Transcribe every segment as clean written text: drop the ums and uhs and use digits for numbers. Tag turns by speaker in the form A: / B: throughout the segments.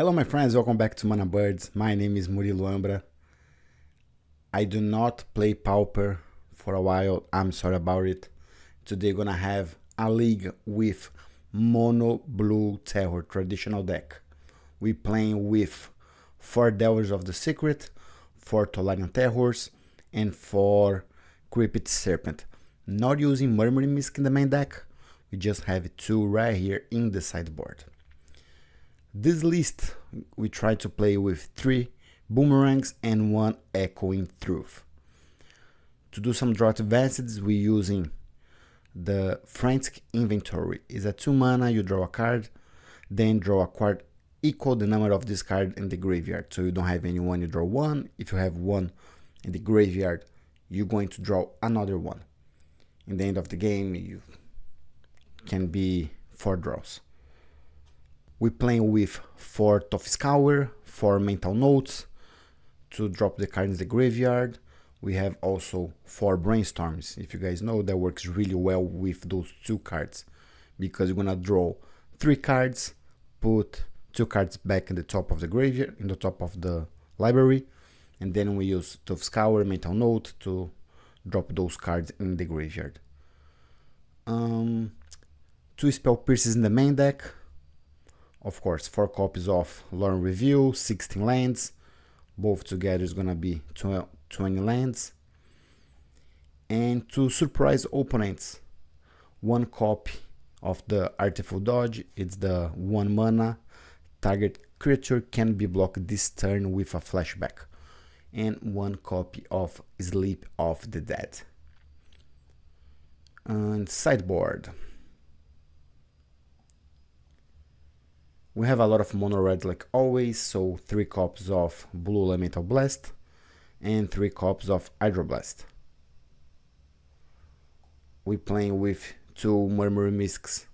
A: Hello my friends, welcome back to Mana Birds. My name is Murilo Ambra. I do not play Pauper for a while, I'm sorry about it. Today gonna have a league with Mono Blue Terror traditional deck. We playing with 4 Delvers of the Secret, 4 Tolarian Terrors, and 4 Creeped Serpent. Not using Murmuring Mist in the main deck, we just have 2 right here in the sideboard. This list, we try to play with 3 boomerangs and 1 echoing truth. To do some draw advances, we using the Frantic Inventory. It's a 2 mana, you draw a card, then draw a card equal the number of this card in the graveyard. So you don't have anyone, you draw 1. If you have 1 in the graveyard, you're going to draw another 1. In the end of the game, you can be 4 draws. We're playing with 4 Tough Scour, 4 Mental Notes to drop the card in the graveyard. We have also 4 Brainstorms. If you guys know, that works really well with those 2 cards because you're gonna draw 3 cards, put 2 cards back in the top of the graveyard, in the top of the library, and then we use Tough Scour, Mental Note to drop those cards in the graveyard. 2 Spell Pierces in the main deck. Of course, 4 copies of Lorne Review, 16 lands. Both together is gonna be 20 lands. And 2 surprise opponents. 1 copy of the Artefacts Dodge. It's the 1 mana. Target creature can be blocked this turn with a flashback. And 1 copy of Sleep of the Dead. And sideboard. We have a lot of mono red like always, so 3 copies of Blue Elemental Blast and 3 copies of Hydroblast. We're playing with 2 Murmuring Mists,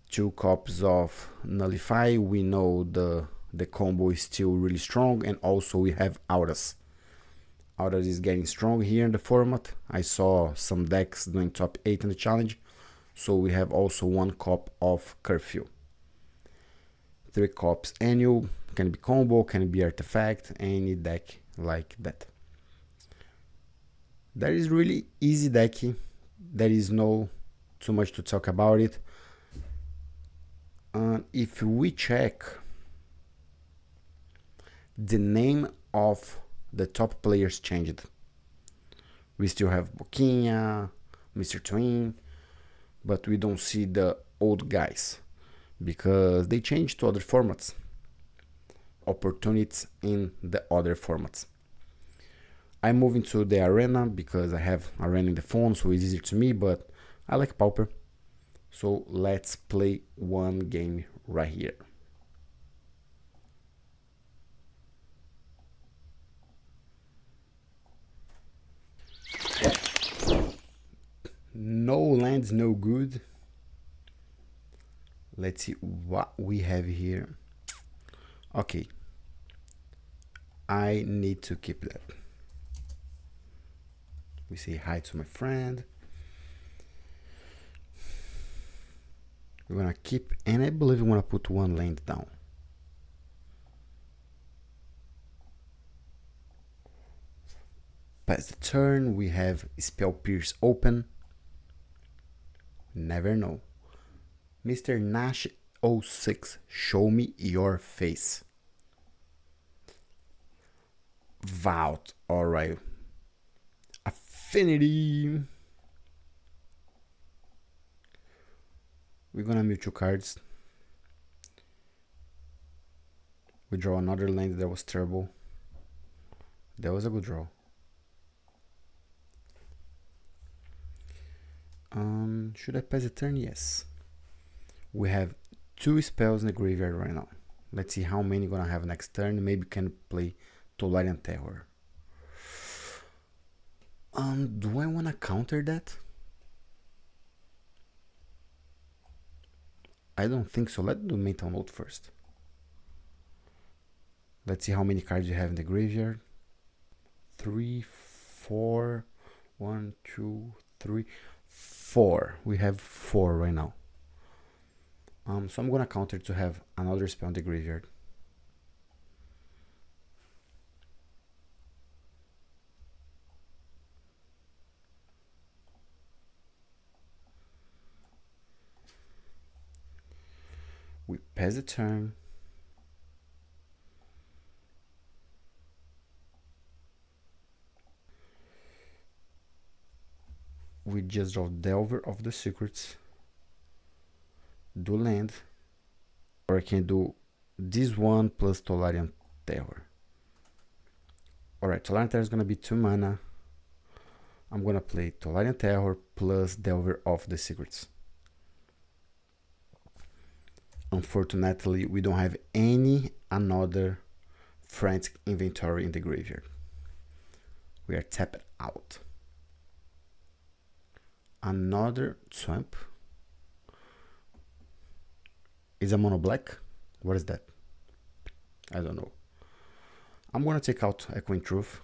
A: 2 copies of Nullify. We know the combo is still really strong, and also we have Auras. Auras is getting strong here in the format. I saw some decks doing top 8 in the challenge, so we have also 1 copy of Curfew. 3 copies annual, can be combo, can be artifact, any deck like that. That is really easy deck. There is no too much to talk about it. If we check the name of the top players changed. We still have Boquinha, Mr. Twin, but we don't see the old guys because they changed to other formats, opportunities in the other formats. I'm moving to the arena because I have arena in the phone, so it's easier to me, but I like Pauper. So let's play 1 game right here. No lands, no good. Let's see what we have here. Okay, I need to keep that. We say hi to my friend. We're gonna keep, and I believe we wanna put 1 land down. Pass the turn, we have Spell Pierce open. Never know. Mr. Nash 06, show me your face. Vault, alright. Affinity. We're gonna mute 2 cards. We draw another land that was terrible. That was a good draw. Should I pass the turn? Yes. We have 2 spells in the graveyard right now. Let's see how many gonna have next turn. Maybe can play Tolarian Terror. Do I wanna counter that? I don't think so. Let's do Mental Note first. Let's see how many cards you have in the graveyard. 3, 4, 1, 2, 3, 4. We have 4 right now. So I'm gonna counter to have another spell in the graveyard. We pass the turn. We just draw Delver of the Secrets. Do land. Or I can do this one plus Tolarian Terror. Alright, Tolarian Terror is gonna be 2 mana. I'm gonna play Tolarian Terror plus Delver of the Secrets. Unfortunately, we don't have any another Frantic Inventory in the graveyard. We are tapped out. Another Swamp. Is a mono black? What is that? I don't know. I'm gonna take out Echoing Truth.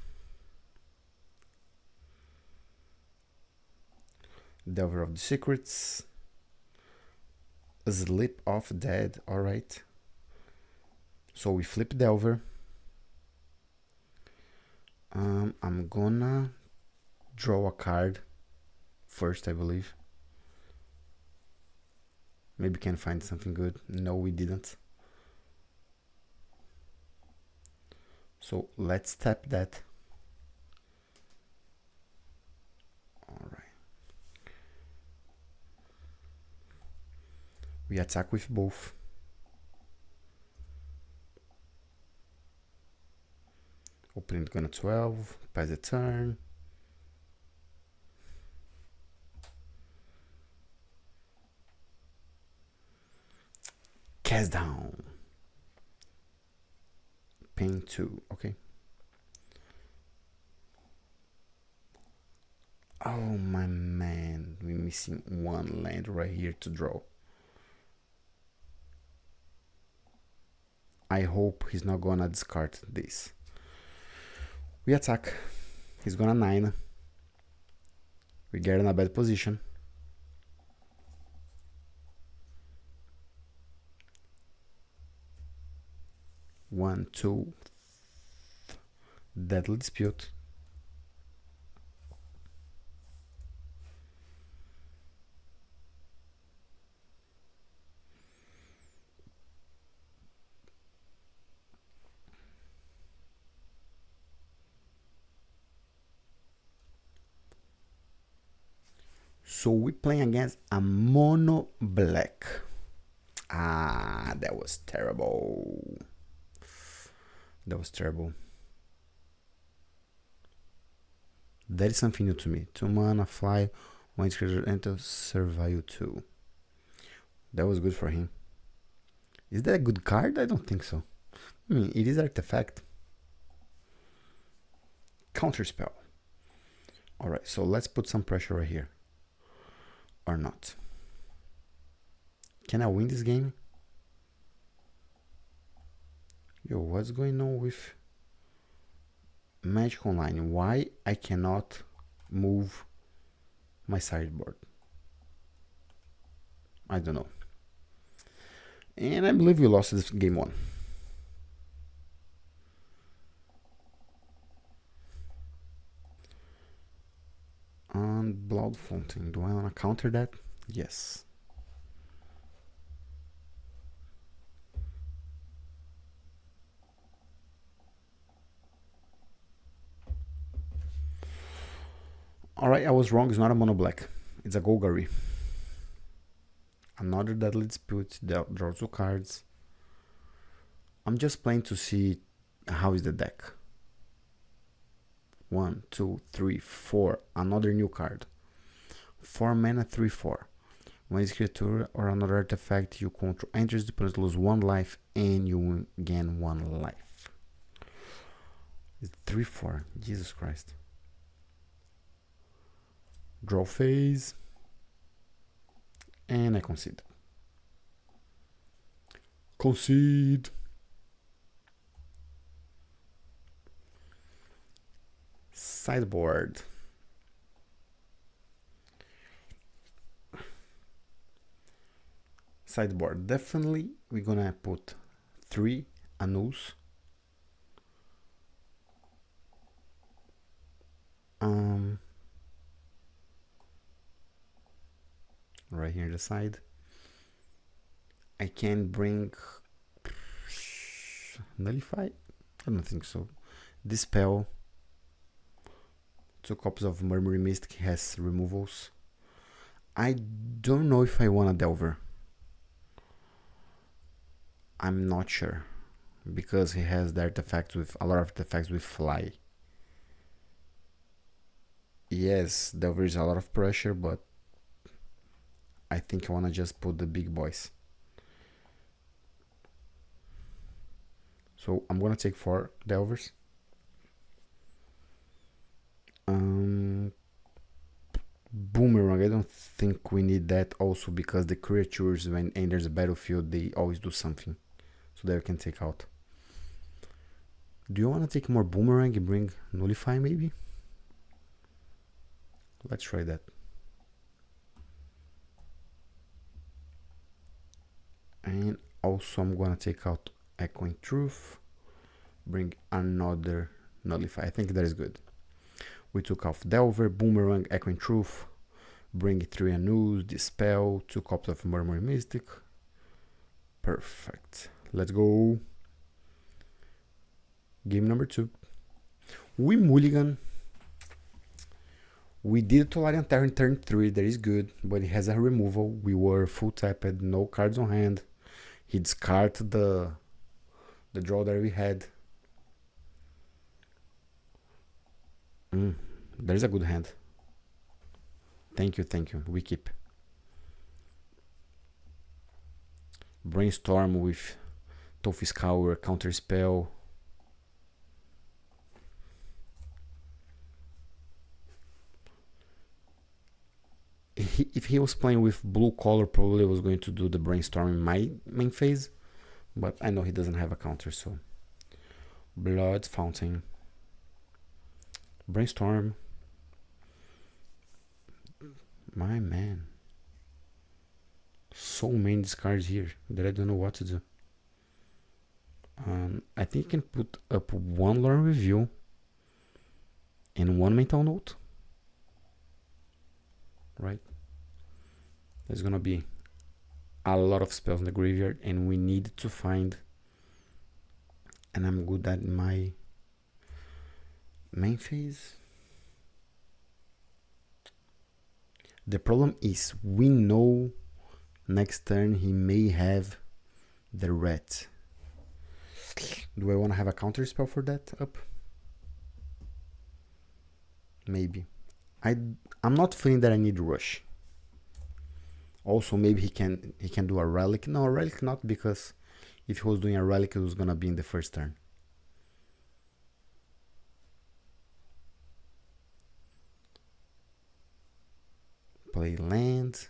A: Delver of the Secrets. Slip of Dead, alright. So we flip Delver. I'm gonna draw a card first, I believe. Maybe we can find something good. No, we didn't. So let's tap that. Alright. We attack with both. Opponent gonna 12, pass the turn. Cast down. Pain 2, okay. Oh my man, we're missing one land right here to draw. I hope he's not gonna discard this. We attack. He's gonna 9. We get in a bad position. One, two. Deadly Dispute. So we playing against a mono black. Ah, that was terrible. That was terrible. That is something new to me. 2 mana, fly, 1 creature enter, survival 2. That was good for him. Is that a good card? I don't think so. I mean, it is Artifact. Counterspell. Alright, so let's put some pressure right here. Or not. Can I win this game? Yo, what's going on with Magic Online? Why I cannot move my sideboard? I don't know. And I believe we lost this game 1. And Blood Fountain. Do I want to counter that? Yes. Alright, I was wrong. It's not a mono black. It's a Golgari. Another Deadly Dispute. Draws 2 cards. I'm just playing to see how is the deck. 1, 2, 3, 4. Another new card. 4 mana, 3, 4. When this creature or another artifact you control enters the opponent, lose 1 life and you gain 1 life. It's 3, 4. Jesus Christ. Draw phase. And I concede. Concede. Sideboard. sideboard. Definitely we're gonna put 3 annuls. Right here on the side. I can bring nullify. I don't think so. Dispel. 2 copies of Murmuring Mystic has removals. I don't know if I want a Delver. I'm not sure, because he has the artifacts with a lot of artifacts with fly. Yes, Delver is a lot of pressure, but I think I wanna just put the big boys. So I'm gonna take 4 Delvers. Boomerang, I don't think we need that also, because the creatures when enters the battlefield they always do something, so that we can take out. Do you want to take more Boomerang and bring Nullify maybe? Let's try that. And also I'm gonna take out Echoing Truth, bring another Nullify. I think that is good. We took off Delver, Boomerang, Echoing Truth, bring 3 Anus, Dispel, 2 copies of Murmuring Mystic. Perfect. Let's go. Game number 2. We mulligan. We did Tolarian Terror in turn 3, that is good, but it has a removal. We were full tapped, no cards on hand. He discarded the draw that we had. There's a good hand. Thank you, thank you. We keep. Brainstorm with Toph's Cower, Counter Spell. If he was playing with blue color, probably was going to do the Brainstorm in my main phase, but I know he doesn't have a counter, so. Blood Fountain. Brainstorm. My man. So many discards here that I don't know what to do. I think you can put up 1 Lore Review and 1 Mental Note. Right? There's gonna be a lot of spells in the graveyard, and we need to find, and I'm good at my main phase. The problem is we know next turn he may have the rat. Do I want to have a counter spell for that up? Maybe. I'm not feeling that I need rush. Also, maybe he can do a relic. No, a relic not, because if he was doing a relic, it was gonna be in the first turn. Play land.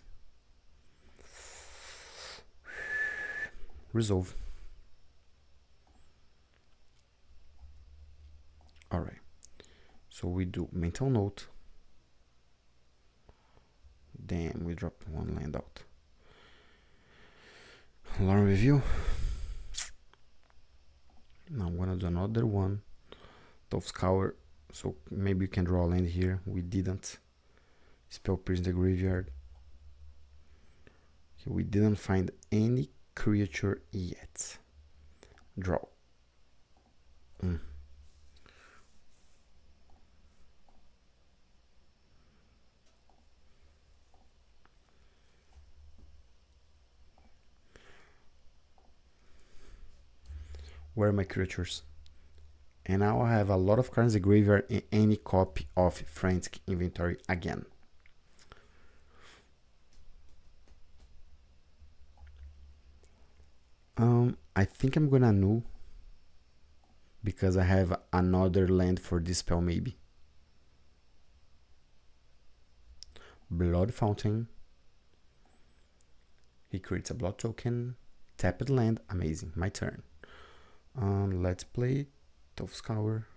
A: Resolve. Alright. So we do Mental Note. Damn, we dropped 1 land out. Lore Review. Now I'm gonna do another one. Toph's Cower. So maybe you can draw a land here. We didn't. Spell Pierce in the graveyard. Okay, we didn't find any creature yet. Draw. Where are my creatures? And now I have a lot of cards in the graveyard and any copy of Frantic Inventory again. I think I'm gonna null, because I have another land for this spell maybe. Blood Fountain. He creates a blood token. Tapped land. Amazing. My turn. Let's play Toph's Cower.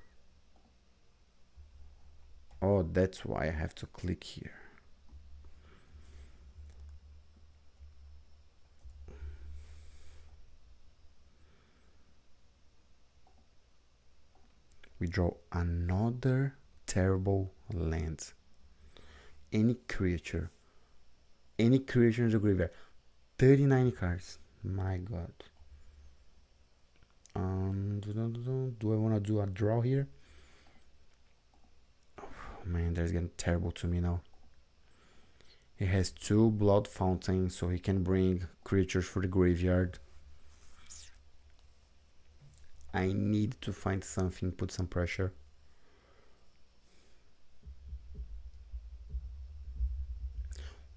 A: Oh, that's why I have to click here. We draw another terrible land. Any creature in the graveyard. 39 cards. My god. Do I want to do a draw here? Oh, man, that's getting terrible to me now. He has 2 blood fountains, so he can bring creatures for the graveyard. I need to find something, put some pressure.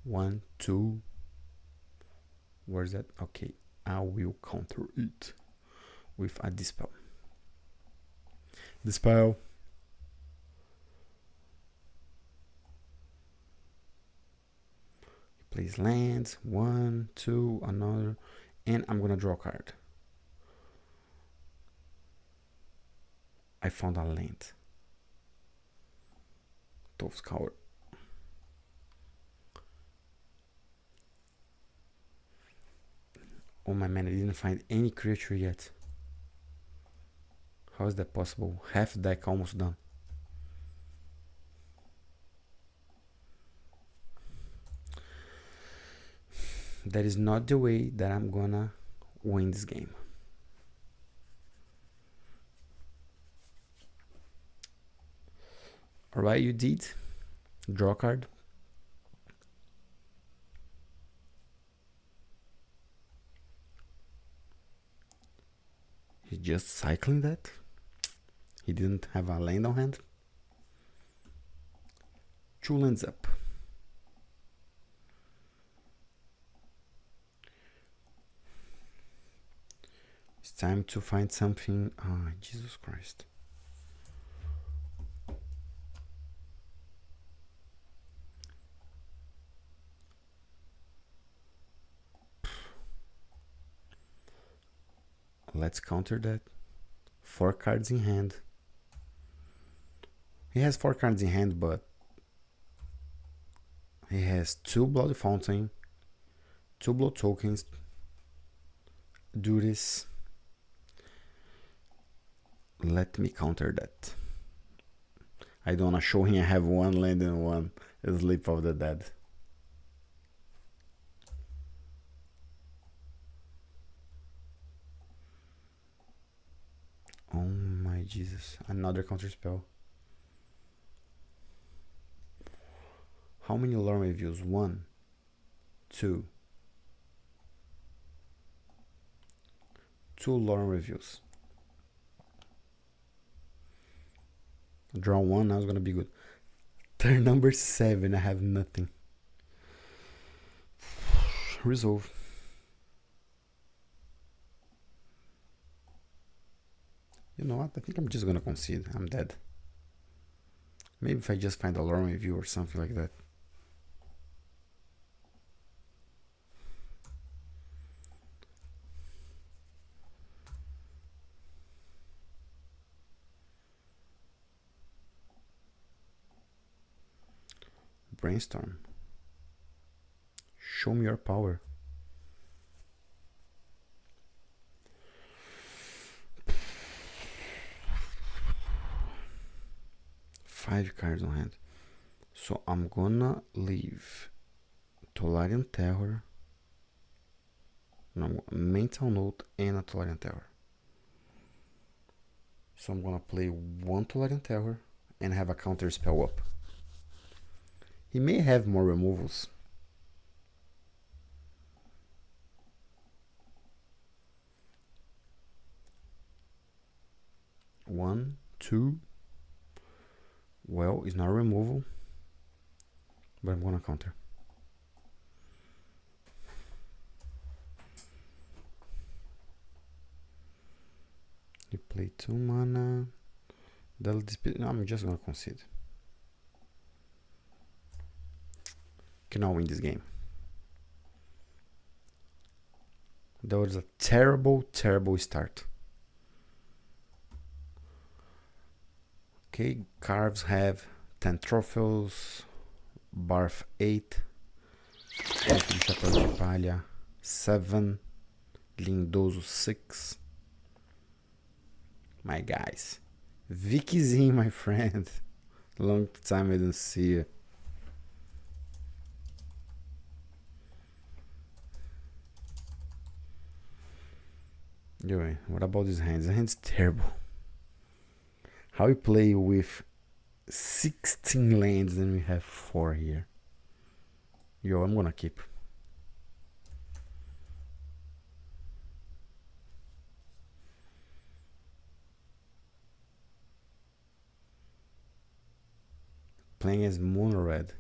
A: One, two. Where's that? Okay, I will counter it with a dispel. Dispel. He plays lands. 1, 2, another, and I'm gonna draw a card. I found a land. Tough Scour. Oh my man, I didn't find any creature yet. How is that possible? Half deck almost done. That is not the way that I'm gonna win this game. Alright, you did. Draw a card. He's just cycling that. He didn't have a land on hand. 2 lands up. It's time to find something. Ah, Jesus Christ. Let's counter that. 4 cards in hand. He has 4 cards in hand, but he has 2 Blood Fountain, 2 Blood Tokens, duties. Let me counter that. I don't want to show him I have 1 land and 1 Sleep of the Dead. Oh my Jesus, another counter spell. How many lore reviews? 1, 2. 2 lore reviews. Draw 1, now it's gonna be good. Turn number 7, I have nothing. Resolve. You know what? I think I'm just gonna concede. I'm dead. Maybe if I just find a lore review or something like that. Brainstorm. Show me your power. Five cards on hand. So I'm gonna leave Tolarian Terror, no, Mental Note and a Tolarian Terror. So I'm gonna play 1 Tolarian Terror and have a counter spell up. He may have more removals. One, 2. Well, it's not a removal, but I'm gonna counter. He played 2 mana. No, I'm just gonna concede. Cannot win this game. That was a terrible, terrible start. Okay, Carves have 10 trophies, Barf 8, Chapéu de Palha 7, Lindoso 6. My guys, Vicky's in, my friend. Long time I don't see you. Yo, what about his hands? The hand's terrible. How we play with 16 lands and we have 4 here. Yo, I'm gonna keep. Playing as mono red.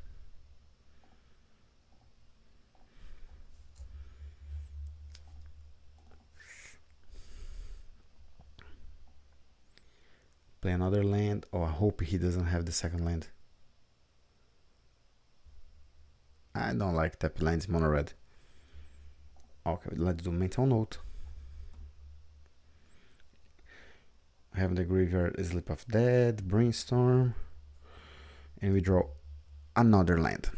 A: Play another land. Oh, I hope he doesn't have the second land. I don't like tap lands mono red. Okay, let's do mental note. I have in the graveyard a Sleep of Dead, Brainstorm, and we draw another land.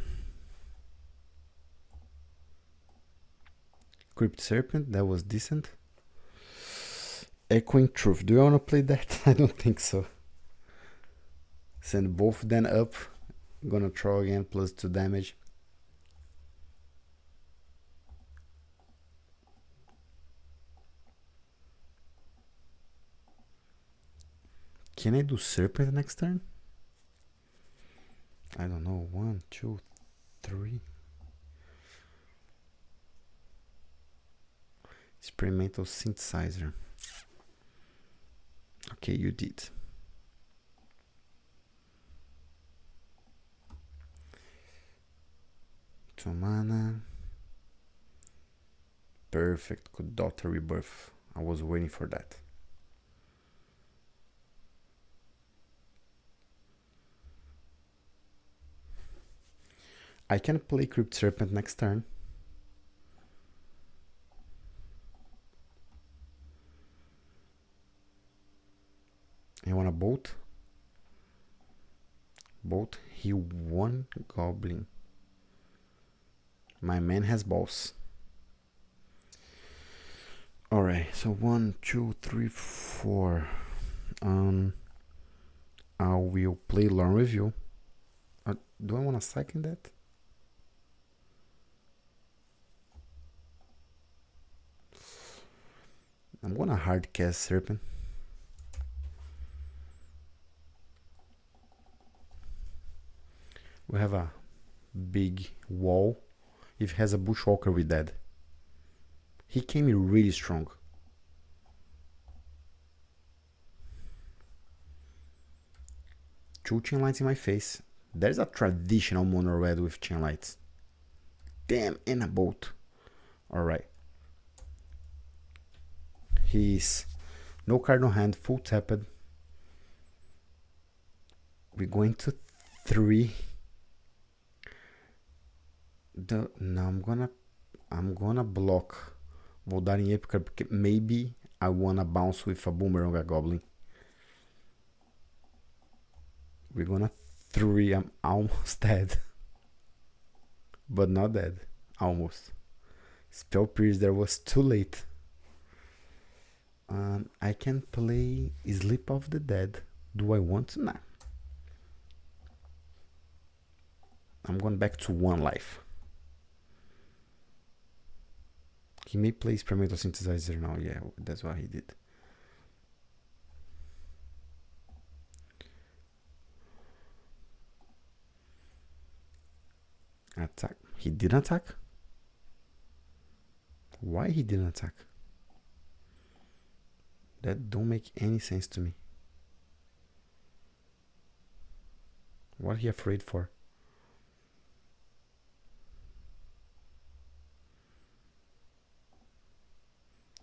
A: Crypt Serpent, that was decent. Echoing Truth, do you want to play that? I don't think so. Send both of them up. Gonna throw again, plus 2 damage. Can I do Serpent next turn? I don't know. 1, 2, 3. Experimental Synthesizer. Okay, you did. 2 mana. Perfect. Good Daughter Rebirth. I was waiting for that. I can play Crypt Serpent next turn. You wanna bolt? Bolt. He won Goblin. My man has balls. Alright, so 1, 2, 3, 4. I will play Long Review. Do I want to cycle that? I'm gonna hard cast Serpent. We have a big wall. If he has a Bushwalker, we're dead. He came in really strong. Two chain lights in my face. There's a traditional mono red with chain lights. Damn, and a bolt. Alright. He's no card on hand, full tapped. We're going to 3. No, I'm gonna block Voldaren Epica because maybe I wanna bounce with a boomerang a goblin. We're gonna 3. I'm almost dead. But not dead. Almost. Spell Pierce there was too late. I can play Sleep of the Dead. Do I want to? Nah. I'm going back to 1 life. He may play Experimental Synthesizer now. Yeah, that's what he did. Attack. He didn't attack? Why he didn't attack? That don't make any sense to me. What he afraid for?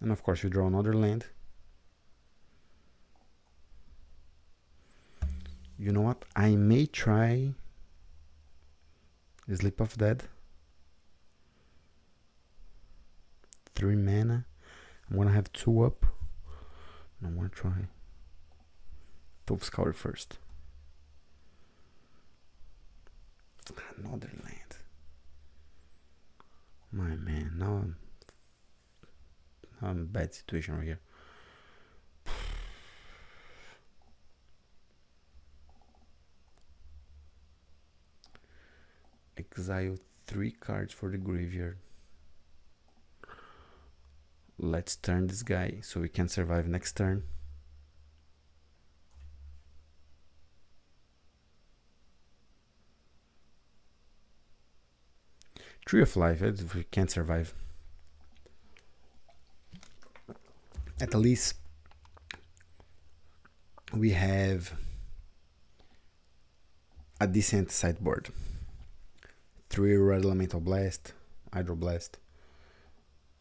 A: And of course you draw another land. You know what? I may try Sleep of Dead. 3 mana. I'm gonna have 2 up. And I'm gonna try Tooth Scour first. Another land. My man, now I'm in a bad situation right here. exile 3 cards for the graveyard. Let's turn this guy so we can survive next turn. Tree of Life, we can't survive. At least we have a decent sideboard. 3 Red Elemental Blast, Hydroblast.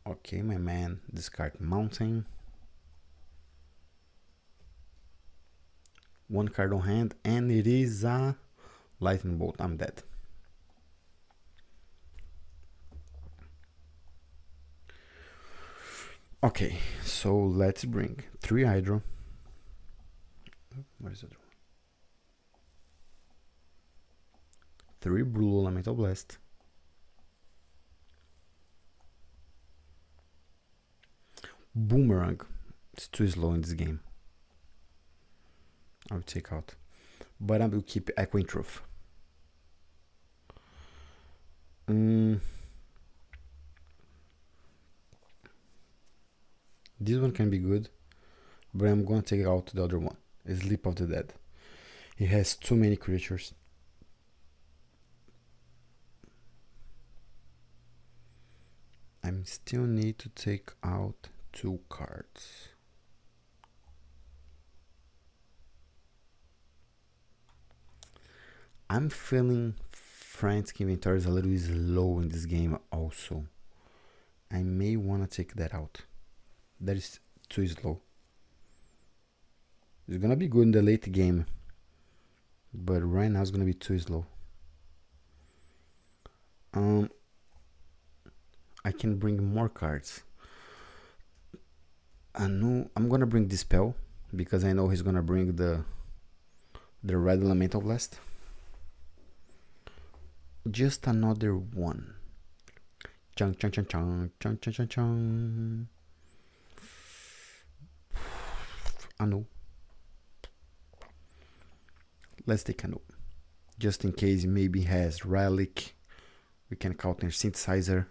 A: Okay, my man, discard Mountain. 1 card on hand, and it is a Lightning Bolt. I'm dead. Okay, so let's bring 3 Hydro. Where is the other one? 3 Blue Elemental Blast. Boomerang. It's too slow in this game. I will take out. But I will keep Echoing Truth. This one can be good, but I'm gonna take out the other one. Sleep of the Dead. He has too many creatures. I still need to take out 2 cards. I'm feeling Frantic Inventory is a little slow in this game also. I may want to take that out. That is too slow. It's gonna be good in the late game, but right now it's gonna be too slow. I can bring more cards. I'm gonna bring Dispel because I know he's gonna bring the Red Elemental Blast. Just another one. Chung chung chung chung chung chung chung chung. Anu. Let's take Anu. Just in case maybe has Relic. We can counter Synthesizer.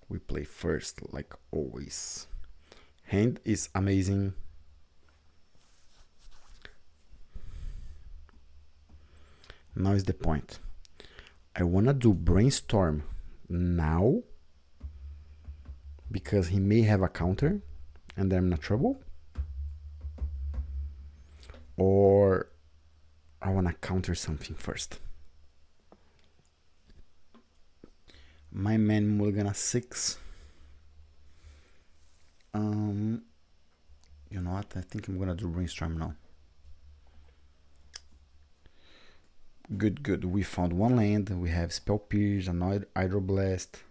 A: We play first like always. Hand is amazing. Now is the point. I wanna do Brainstorm now because he may have a counter and then I'm in trouble. Or I wanna counter something first. My man mulligan 6. You know what? I think I'm gonna do Brainstorm now. Good. We found 1 land. We have Spell Pierce, another Hydroblast.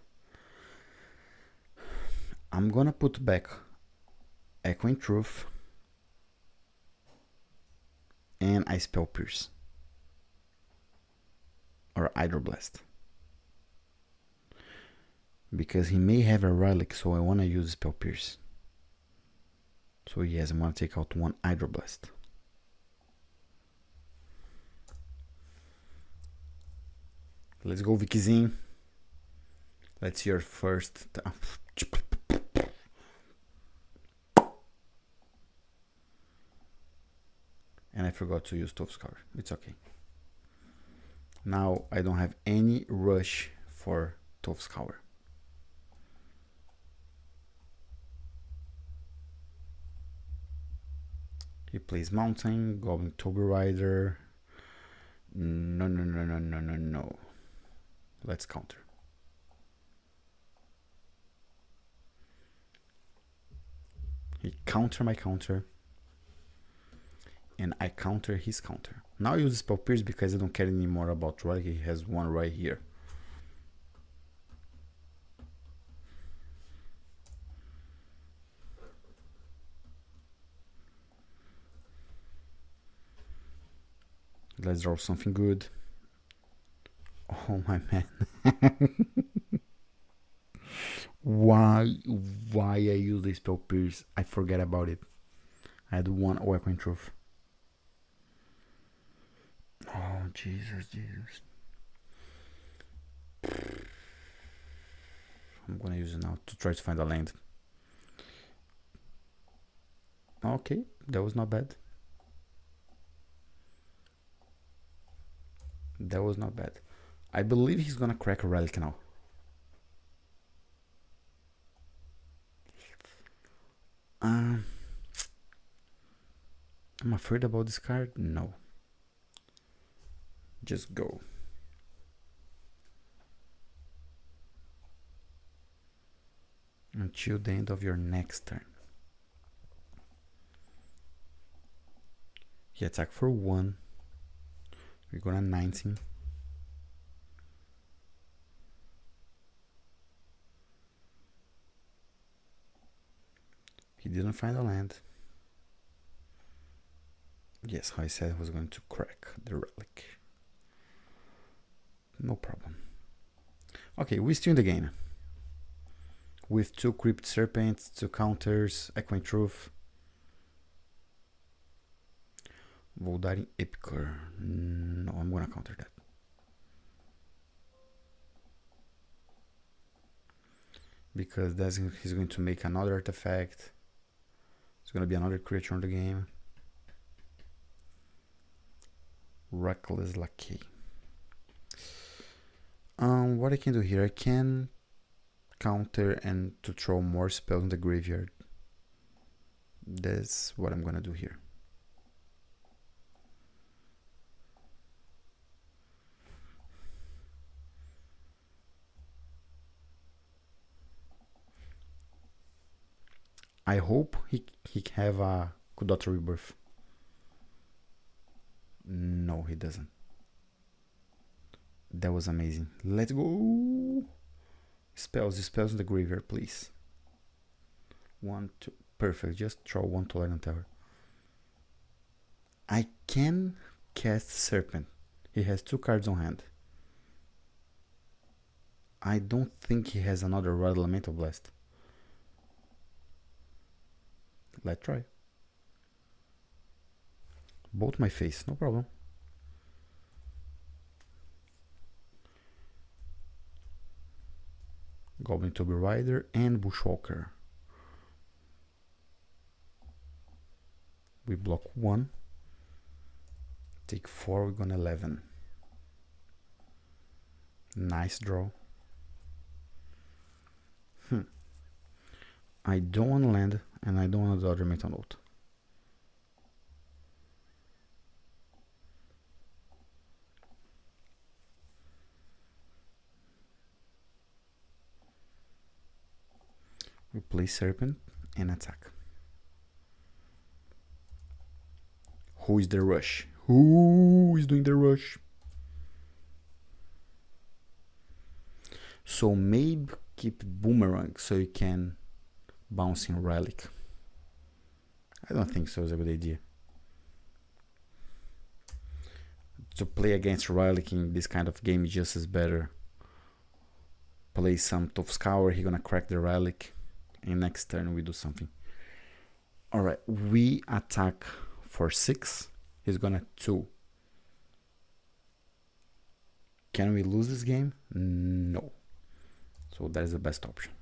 A: I'm gonna put back Echoing Truth and I Spell Pierce or Hydroblast because he may have a Relic, so I wanna use Spell Pierce. So yes, I'm gonna take out 1 Hydroblast. Let's go, Vickyzine. Let's hear first. And I forgot to use Tough Scour. It's okay. Now I don't have any rush for Tough Scour. He plays Mountain, Goblin Tober Rider. No. Let's counter. He counter my counter. And I counter his counter. Now I use Spell Pierce because I don't care anymore about Relic. He has 1 right here. Let's draw something good. Oh my man. Why I use the Spell Pierce? I forget about it. I had 1 Echoing Truth. Oh, Jesus, Jesus. I'm gonna use it now to try to find a land. Okay, that was not bad. That was not bad. I believe he's gonna crack a relic now. I'm afraid about this card. No. Just go. Until the end of your next turn. He attack for 1. We're gonna 19. He didn't find a land. Yes, how I said I was going to crack the relic. No problem. Okay, we're still in the game. With 2 Crypt Serpents, 2 counters, Echoing Truth. Vou dar em Epicor. No, I'm gonna counter that. Because he's going to make another artifact. It's gonna be another creature on the game. Reckless Lucky. What I can do here, I can counter and to throw more spells in the graveyard. That's what I'm gonna do here. I hope he have a Kudota Rebirth. No, he doesn't. That was amazing. Let's go. Spells in the graveyard, please. 1, 2, perfect. Just draw 1 Tolerant Tower. I can cast Serpent. He has 2 cards on hand. I don't think he has another Royal Elemental Blast. Let's try. Bolt my face, no problem. Goblin Toby Rider and Bushwalker. We block 1. Take 4, we're gonna 11. Nice draw. I don't want to land, and I don't want to dodge a Meta Note. We play Serpent and attack. Who is the rush? Who is doing the rush? So maybe keep Boomerang so you can bounce in Relic. I don't think so is a good idea. To play against Relic in this kind of game just is better. Play some Tough Scour, he's gonna crack the Relic. And next turn we do something. Alright, we attack for 6. He's gonna 2. Can we lose this game? No. So that is the best option.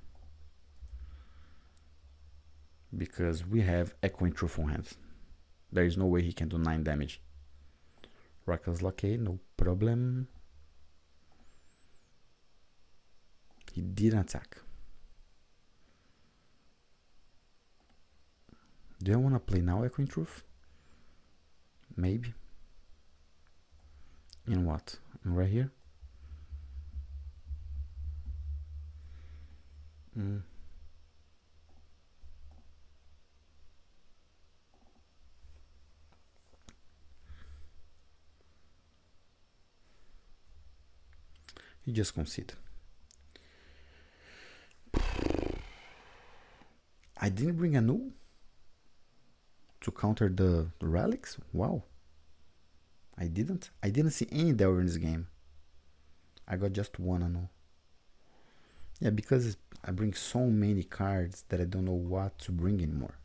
A: Because we have Echoing Truth on hand. There is no way he can do 9 damage. Reckless Lucky, no problem. He didn't attack. Do I want to play now Echoing Truth? Maybe. In what? Right here? He just conceded. I didn't bring a null to counter the relics? Wow. I didn't see any Delver in this game. I got just 1 null. Yeah, because I bring so many cards that I don't know what to bring anymore.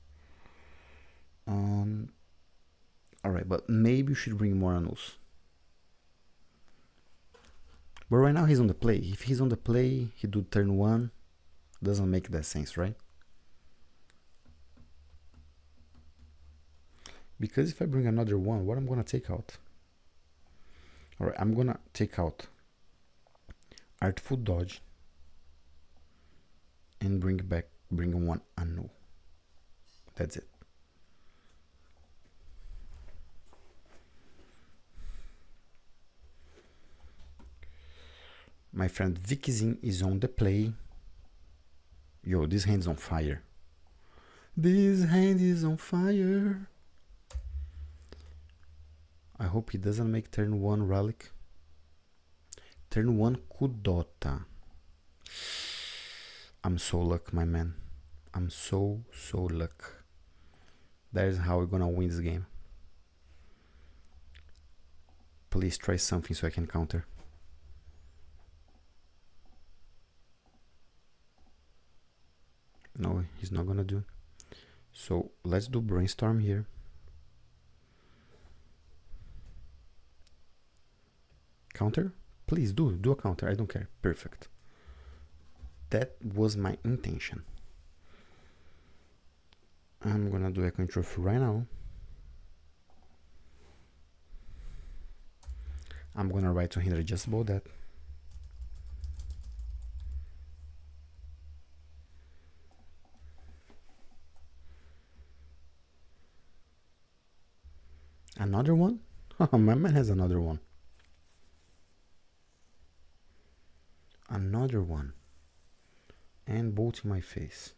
A: Alright, but maybe you should bring more annals. But right now he's on the play. If he's on the play, he do turn 1. Doesn't make that sense, right? Because if I bring another 1, what I'm gonna take out? Alright, I'm gonna take out Artful Dodge and bring 1 Anu. That's it. My friend Vikizin is on the play. Yo, this hand's on fire. This hand is on fire. I hope he doesn't make turn 1 Relic. Turn 1 Kudota. I'm so luck, my man. I'm so luck. That is how we're gonna win this game. Please try something so I can counter. No, he's not gonna do. So let's do Brainstorm here. Counter? Please do a counter. I don't care. Perfect. That was my intention. I'm gonna do a control right now. I'm gonna write 200 just about that. Another one? Oh, my man has another one. Another one. And bolt in my face.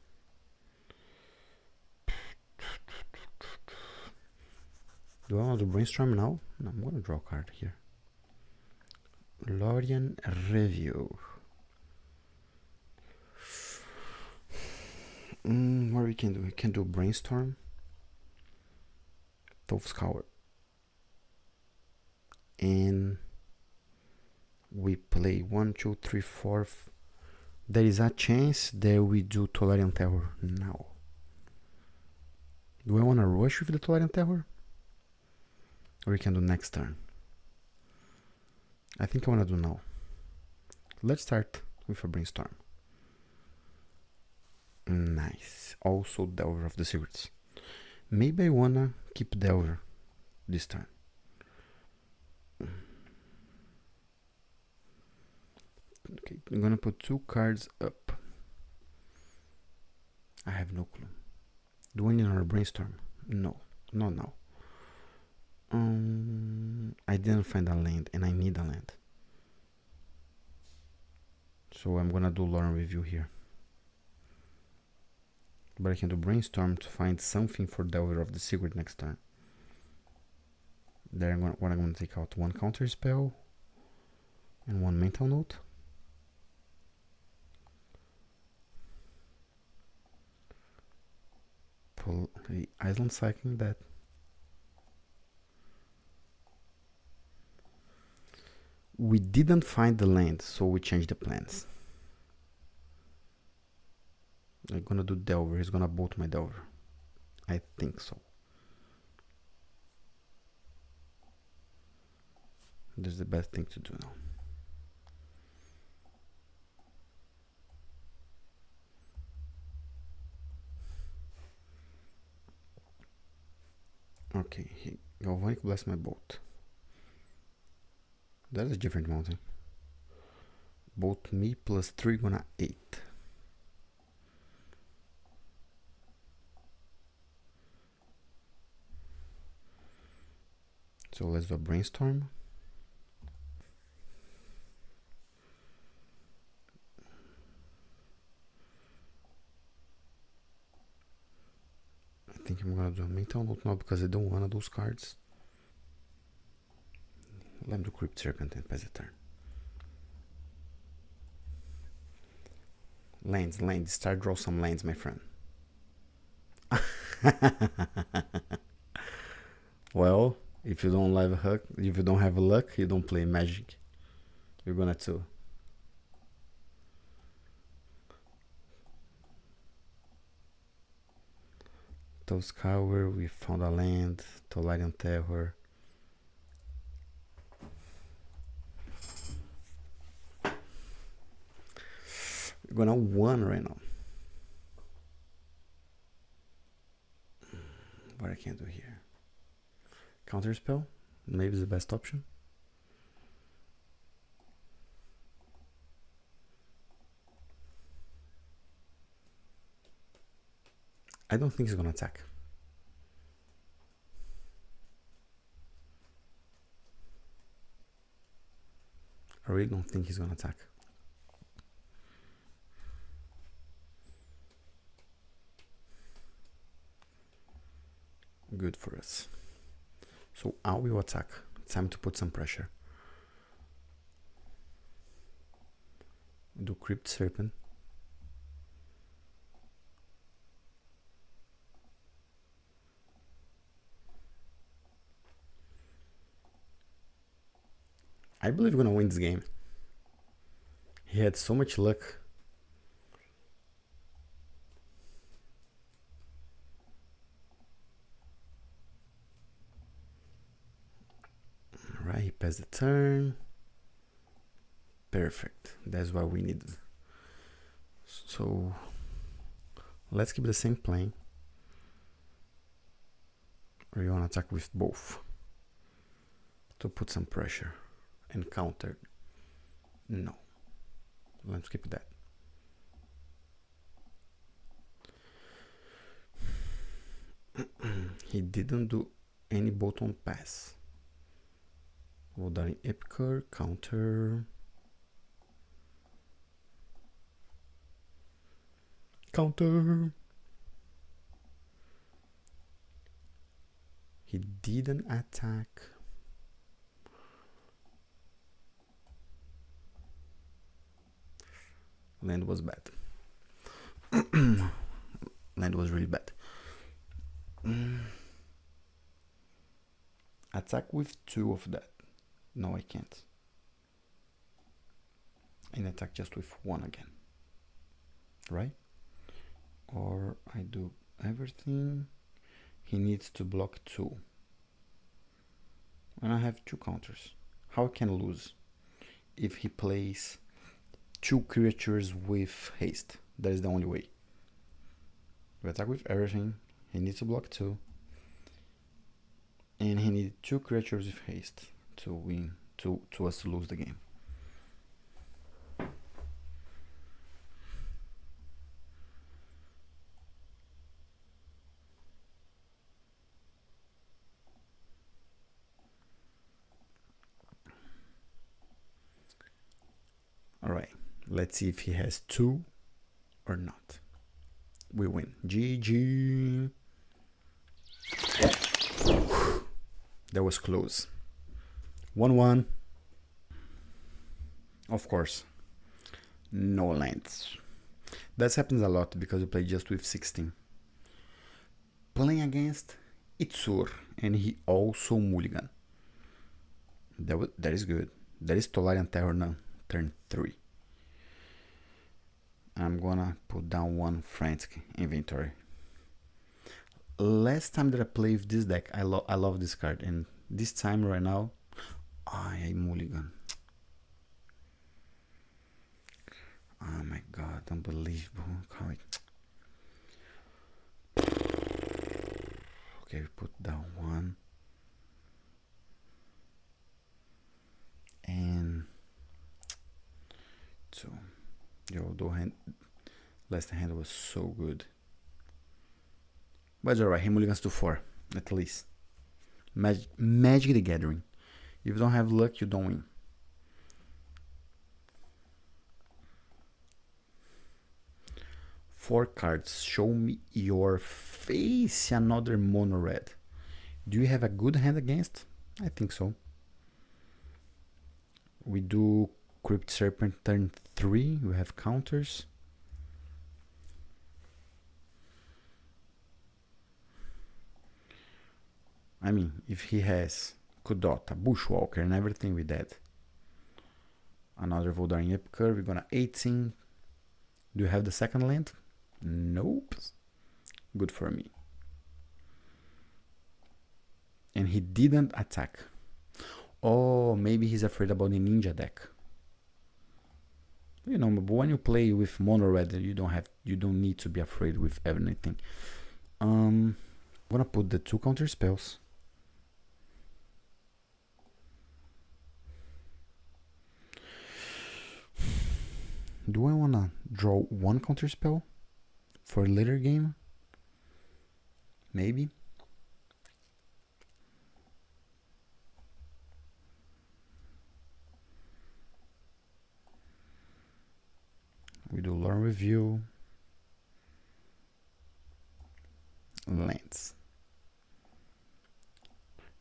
A: Do I want to brainstorm now? No, I'm gonna draw a card here. Lorian Review. What we can do? We can do Brainstorm. Scour. And we play 1, 2, 3, 4. There is a chance that we do Tolarian Terror now. Do I want to rush with the Tolarian Terror? Or we can do next turn? I think I want to do now. Let's start with a Brainstorm. Nice. Also Delver of the Secrets. Maybe I wanna keep Delver this turn. Okay, I'm gonna put 2 cards up. I have no clue. Do I need another Brainstorm? No, not now. I didn't find a land and I need a land. So I'm gonna do Lauren Review here. But I can do Brainstorm to find something for Delver of the Secret next turn. Then I'm gonna take out 1 counter spell and 1 mental note. Pull the Island Cycling that. We didn't find the land, so we changed the plans. I'm gonna do Delver. He's gonna bolt my Delver. I think so. This is the best thing to do now. Okay, Galvanic Blast my bolt. That is a different mountain. Bolt me plus 3 gonna 8. So let's do a Brainstorm. I think I'm gonna do a mental note now because I don't want those cards. Let me do Crypt Serpent and pass the turn. Lands. Start draw some lands, my friend. Well, if you don't have luck, you don't play Magic. You're gonna too. Scour, we found a land. Tolarian Terror. gonna 1 right now. What I can do here? Counter spell, maybe is the best option. I don't think he's gonna attack. I really don't think he's gonna attack. Good for us. So I will attack. Time to put some pressure. Do Crypt Serpent. I believe we're gonna win this game. He had so much luck. Alright, he passed the turn. Perfect. That's what we needed. So let's keep the same plan. Or you wanna attack with both to put some pressure and counter? No. Let's keep that. He didn't do any bottom pass. Voldaren Epicur, counter. Counter. He didn't attack. Land was bad. Land was really bad. Attack with 2 of that. No, I can't. And attack just with 1 again. Right? Or I do everything. He needs to block 2. And I have 2 counters. How I can lose? If he plays 2 creatures with haste. That is the only way. We attack with everything. He needs to block 2. And he needs 2 creatures with haste to win, to us to lose the game. Alright, let's see if he has 2 or not. We win. GG. That was close. 1-1. Of course. No lands. That happens a lot because you play just with 16. Playing against Itzur, and he also mulligan. That is good. That is Tolarian Terror now. Turn 3. I'm gonna put down 1 frantic inventory. Last time that I played with this deck, I love this card, and this time right now, I mulligan. Oh my god, unbelievable. Okay, we put down 1. And 2. Yo, last hand was so good. But it's alright, he mulligans to 4, at least. Magic the Gathering. If you don't have luck, you don't win. Four cards. Show me your face. Another mono red. Do you have a good hand against? I think so. We do Crypt Serpent turn 3. We have counters. I mean, if he has Kudota, Bushwalker, and everything with that. Another Voldaren Epicur. We're gonna 18. Do you have the second land? Nope. Good for me. And he didn't attack. Oh, maybe he's afraid about the ninja deck. You know, but when you play with mono red, you don't need to be afraid with anything. I'm gonna put the 2 counter spells. Do I wanna draw 1 counter spell for a later game? Maybe. We do Lore Review. Lands.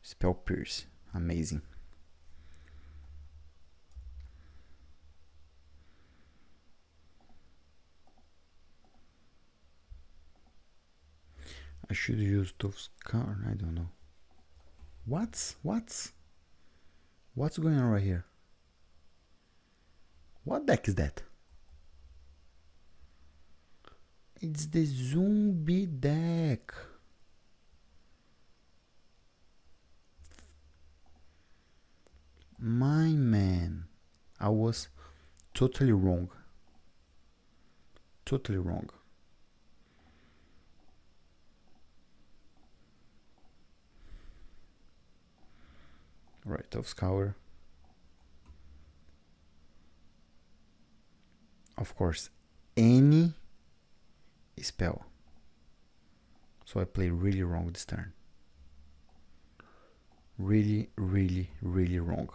A: Spell Pierce. Amazing. I should use those cards. I don't know. What's going on right here? What deck is that? It's the zombie deck. My man, I was totally wrong. Totally wrong. Right, of Scour. Of course, any spell. So I played really wrong this turn. Really, really, really wrong.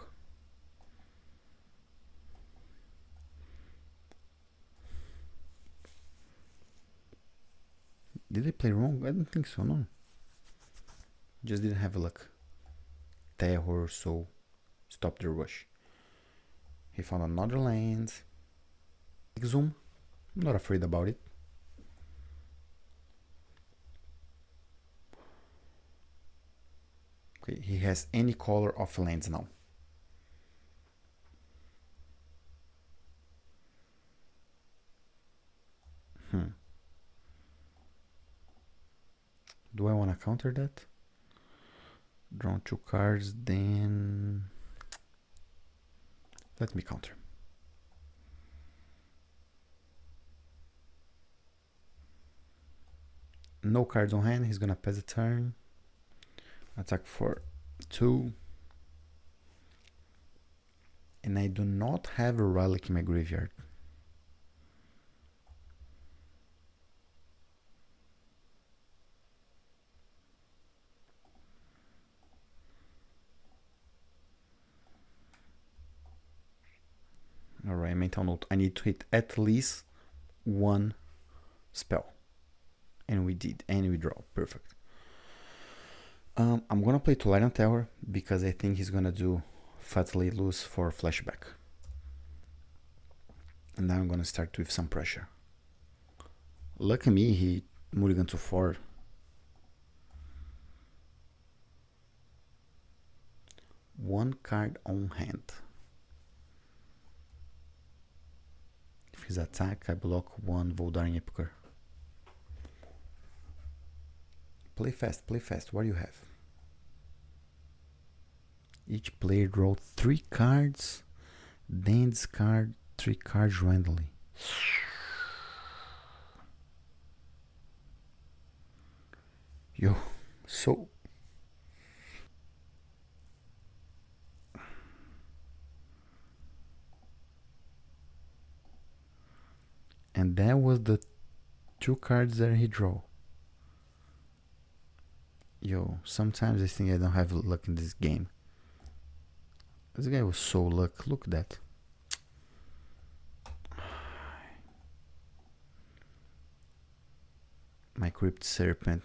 A: Did I play wrong? I don't think so, no. Just didn't have luck. Terror, so stop the rush. He found another land. Zoom. I'm not afraid about it. Okay, he has any color of lands now. Do I want to counter that? Draw 2 cards, then let me counter. No cards on hand, he's gonna pass the turn. Attack for 2. And I do not have a relic in my graveyard. Alright, mental note. I need to hit at least 1 spell. And we did, and we draw. Perfect. I'm gonna play Twilight on Tower because I think he's gonna do Fatally Lose for flashback. And now I'm gonna start with some pressure. Lucky me, he mulligan to 4. One card on hand. If his attack, I block 1 Voldaren Epicure. Play fast, play fast. What do you have? Each player draw 3 cards, then discard 3 cards randomly. Yo, so... And that was the 2 cards that he drew. Yo, sometimes I think I don't have luck in this game. This guy was so lucky. Look at that. My Crypt Serpent.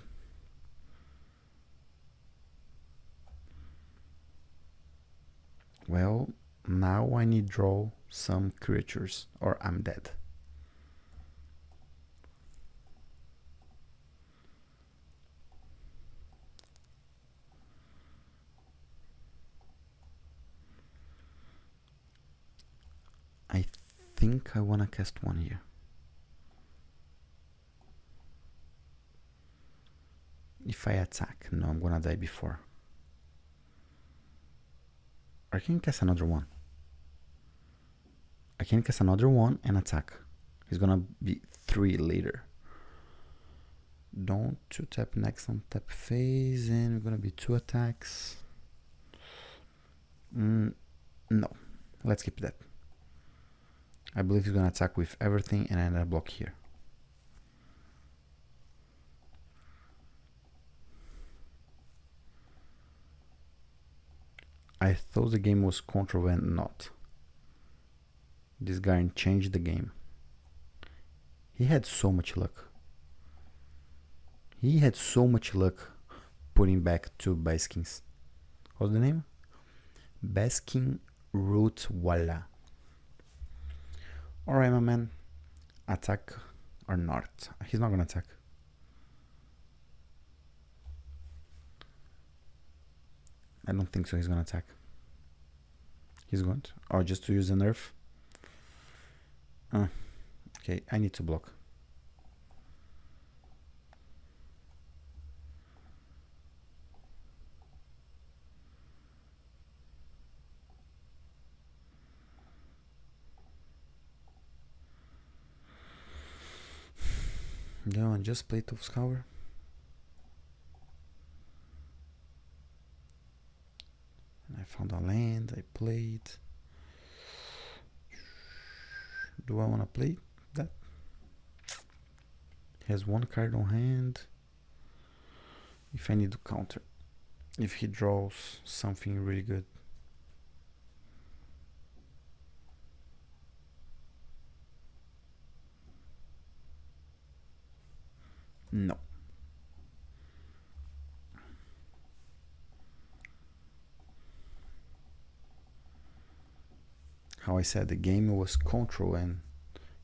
A: Well, now I need to draw some creatures or I'm dead. I think I wanna cast 1 here. If I attack, no, I'm gonna die before. I can cast another one. I can cast another one and attack. He's gonna be 3 later. Don't 2-tap next on tap phase, and we're gonna be 2 attacks. No, let's keep that. I believe he's gonna attack with everything and then I block here. I thought the game was control and not. This guy changed the game. He had so much luck. He had so much luck putting back 2 Baskins. What's the name? Baskin Root Walla. Alright, my man. Attack or not? He's not gonna attack. I don't think so he's gonna attack. He's going to. Or just to use a nerf. Okay, I need to block. No, and just play to scour. I found a land, I played. Do I want to play that? He has 1 card on hand. If I need to counter. If he draws something really good. No. How I said, the game was control and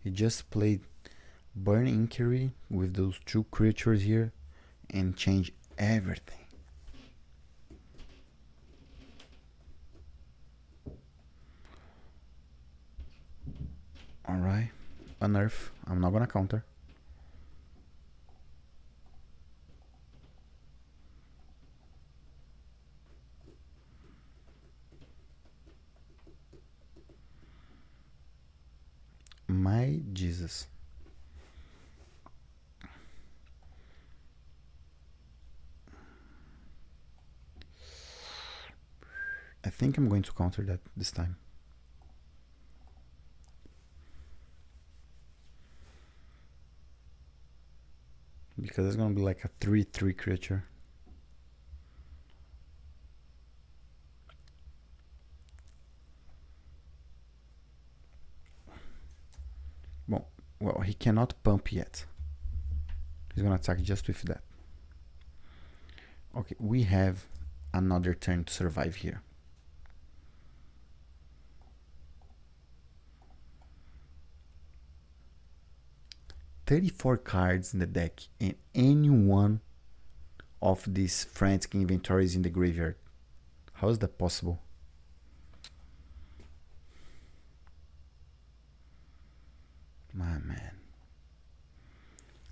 A: he just played Burn Inquiry with those 2 creatures here and changed everything. Alright, unearth. I'm not gonna counter. My Jesus. I think I'm going to counter that this time. Because it's gonna be like a 3/3 creature. Well, he cannot pump yet. He's gonna attack just with that. Okay, we have another turn to survive here. $34 cards in the deck, and any one of these frantic inventories in the graveyard. How is that possible? My man.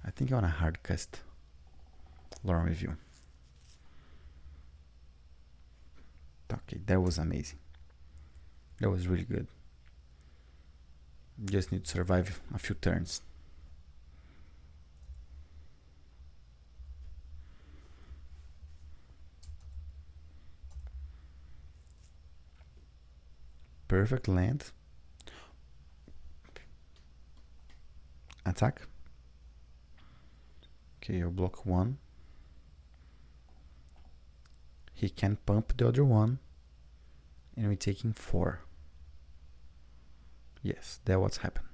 A: I think I want a hard cast Lore Review. Okay, that was amazing. That was really good. Just need to survive a few turns. Perfect land. Attack. Okay, you block 1. He can pump the other one. And we're taking 4. Yes, that's what's happened.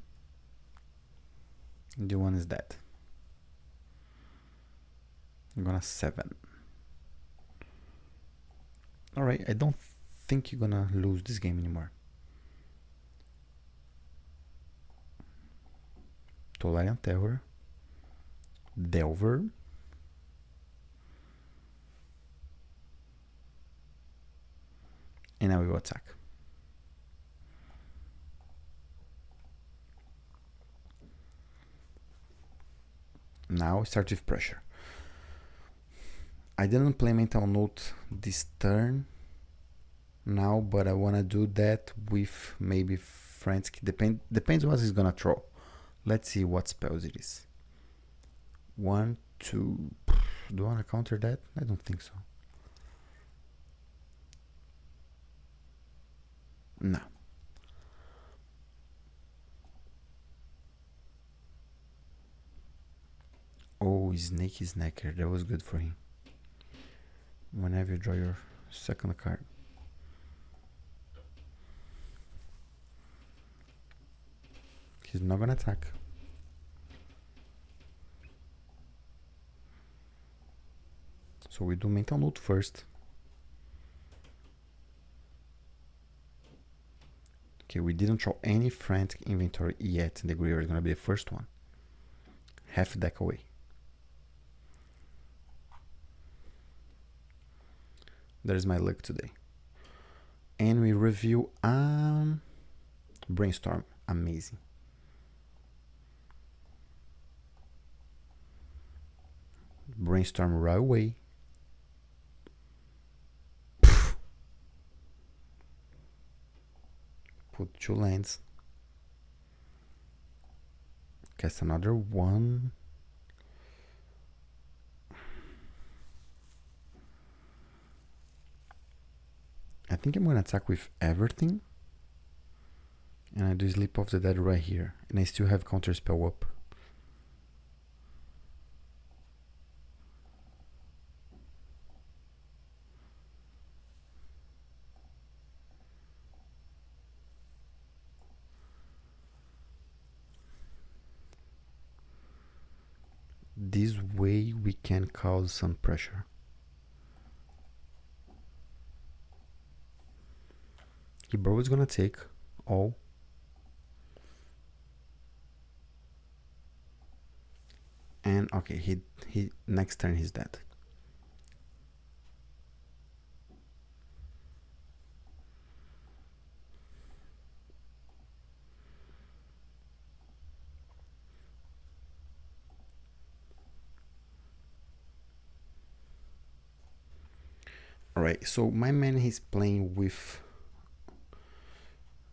A: The one is dead. I'm gonna 7. Alright, I don't think you're gonna lose this game anymore. Tolarian Terror, Delver, and I will attack. Now start with pressure. I didn't play Mental Note this turn now, but I wanna do that with maybe frantic. Depends what he's gonna throw. Let's see what spells it is. 1, 2. Do I wanna counter that? I don't think so. No. Oh, Snake Snacker. That was good for him. Whenever you draw your second card. He's not gonna attack. So we do mental note first. Okay, we didn't draw any frantic inventory yet. The Griever is gonna be the first one. Half deck away. There's my luck today. And we review Brainstorm. Amazing. Brainstorm right away. Put 2 lands. Cast another 1. I think I'm gonna attack with everything. And I do Sleep of the Dead right here. And I still have counter spell up. This way we can cause some pressure. Hebrew is gonna take all. And okay, he next turn he's dead. Alright, so my man he's playing with.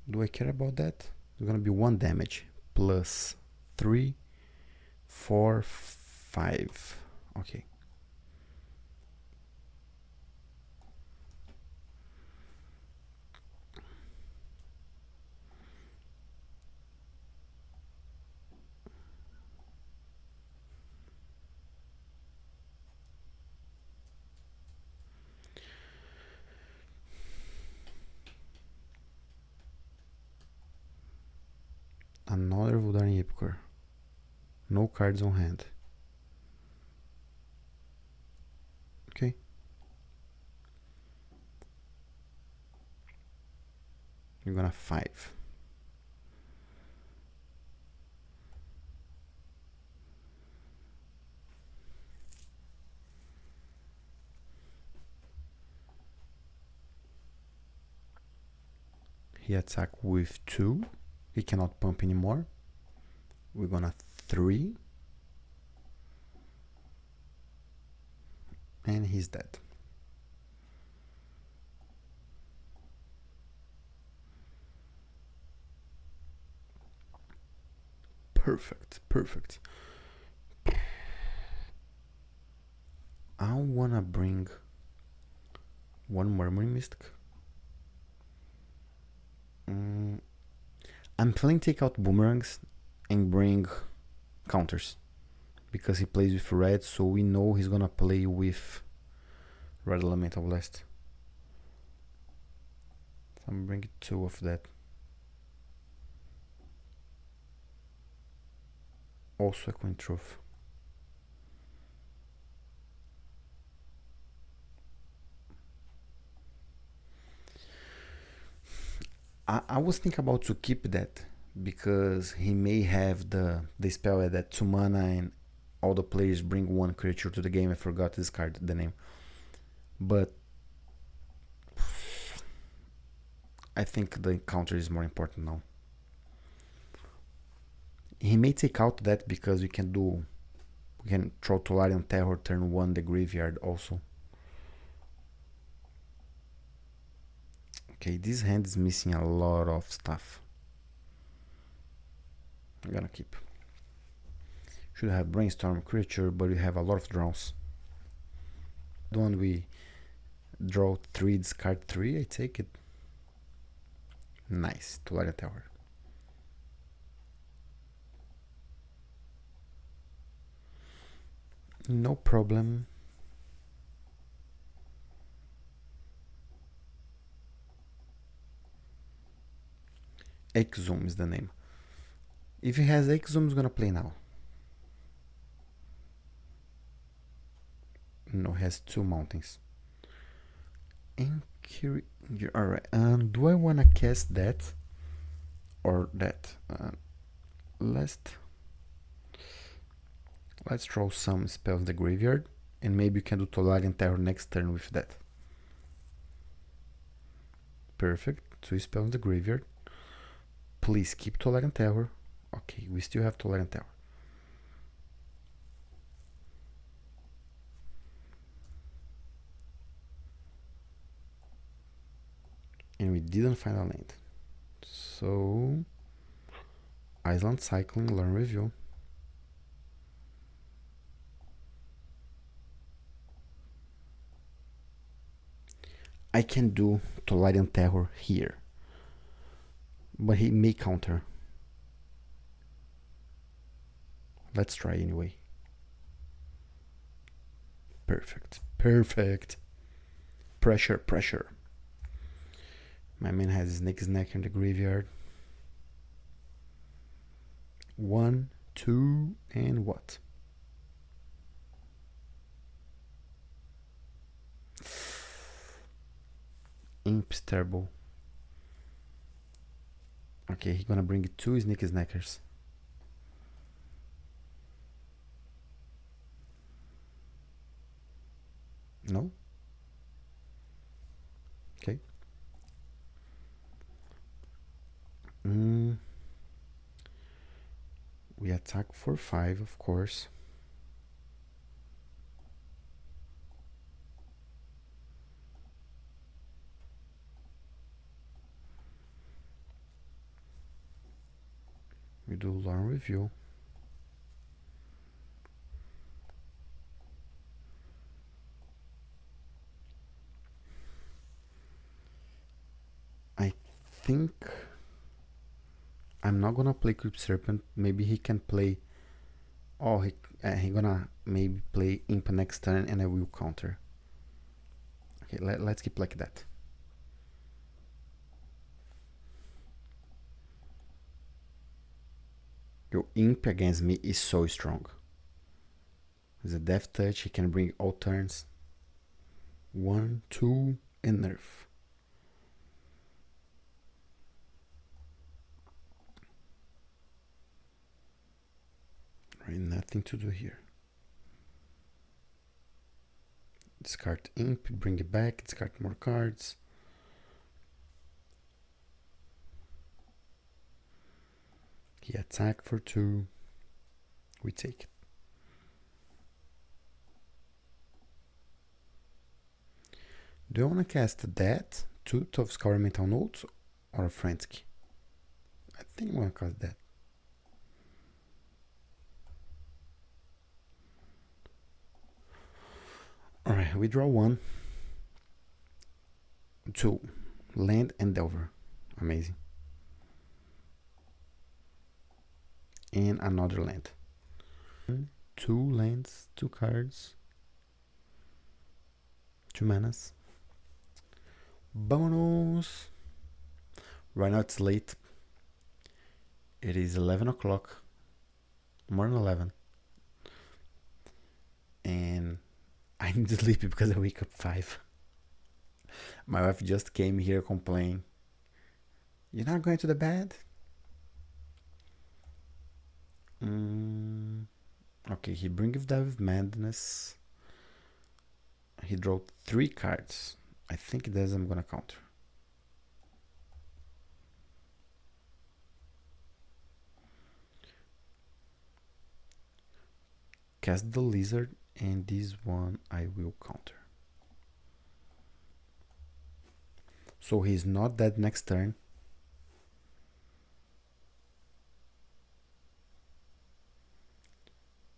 A: Do I care about that? It's gonna be 1 damage plus 3, 4, 5. Okay. Another Voldaren Epicor. No cards on hand. Okay. You're gonna 5. He attack with 2. He cannot pump anymore. We're gonna 3. And he's dead. Perfect, perfect. I wanna bring 1 Murmuring Mystic. I'm planning to take out boomerangs and bring counters because he plays with red, so we know he's gonna play with red elemental blast. So I'm bringing 2 of that. Also a Coin Truth. I was thinking about to keep that because he may have the spell that 2 mana and all the players bring 1 creature to the game. I forgot this card, the name. But I think the counter is more important now. He may take out that because we can throw Tolarian Terror turn 1 the graveyard also. Okay, this hand is missing a lot of stuff. I'm gonna keep. Should have brainstorm creature, but we have a lot of draws. The one we draw 3, discard 3, I take it. Nice, Tolarian Tower. No problem. Exum is the name. If he has Exum, he's gonna play now. No, he has 2 mountains. Alright, do I wanna cast that? Or that? Let's draw some spells in the graveyard, and maybe you can do Tolarian Terror next turn with that. Perfect, 2 spells in the graveyard. Please keep Tolarian Terror. Okay, we still have Tolarian Terror. And we didn't find a land. So, Island Cycling, Learn Review. I can do Tolarian Terror here, but he may counter. Let's try anyway. Perfect, perfect. Pressure, pressure. My man has Snake's Neck in the graveyard. 1, 2, and what? Imp's terrible. Okay, he's gonna bring 2 Sneaky Snackers. No? Okay. We attack for 5, of course. We do Learn Review. I think I'm not gonna play Crypt Serpent. Maybe he can play. Oh, he gonna maybe play Imp next turn, and I will counter. Okay, let's keep like that. Your Imp against me is so strong. With a Death Touch, he can bring all turns. 1, 2, and nerf. Right, nothing to do here. Discard Imp, bring it back, discard more cards. He attack for 2. We take it. Do you want to cast that, Tooth of Scour Mental Notes, or a Frantic? I think I'm going to cast that. Alright, we draw 1. 2. Land and Delver. Amazing. And another land. 2 lands, 2 cards. 2 manas. Bonus! Right now it's late. It is 11 o'clock. More than 11. And I need to sleep because I wake up 5. My wife just came here complaining. You're not going to the bed? Okay, he brings that with Madness. He drew 3 cards. I think that's I'm gonna counter. Cast the Lizard, and this one I will counter. So he's not dead next turn.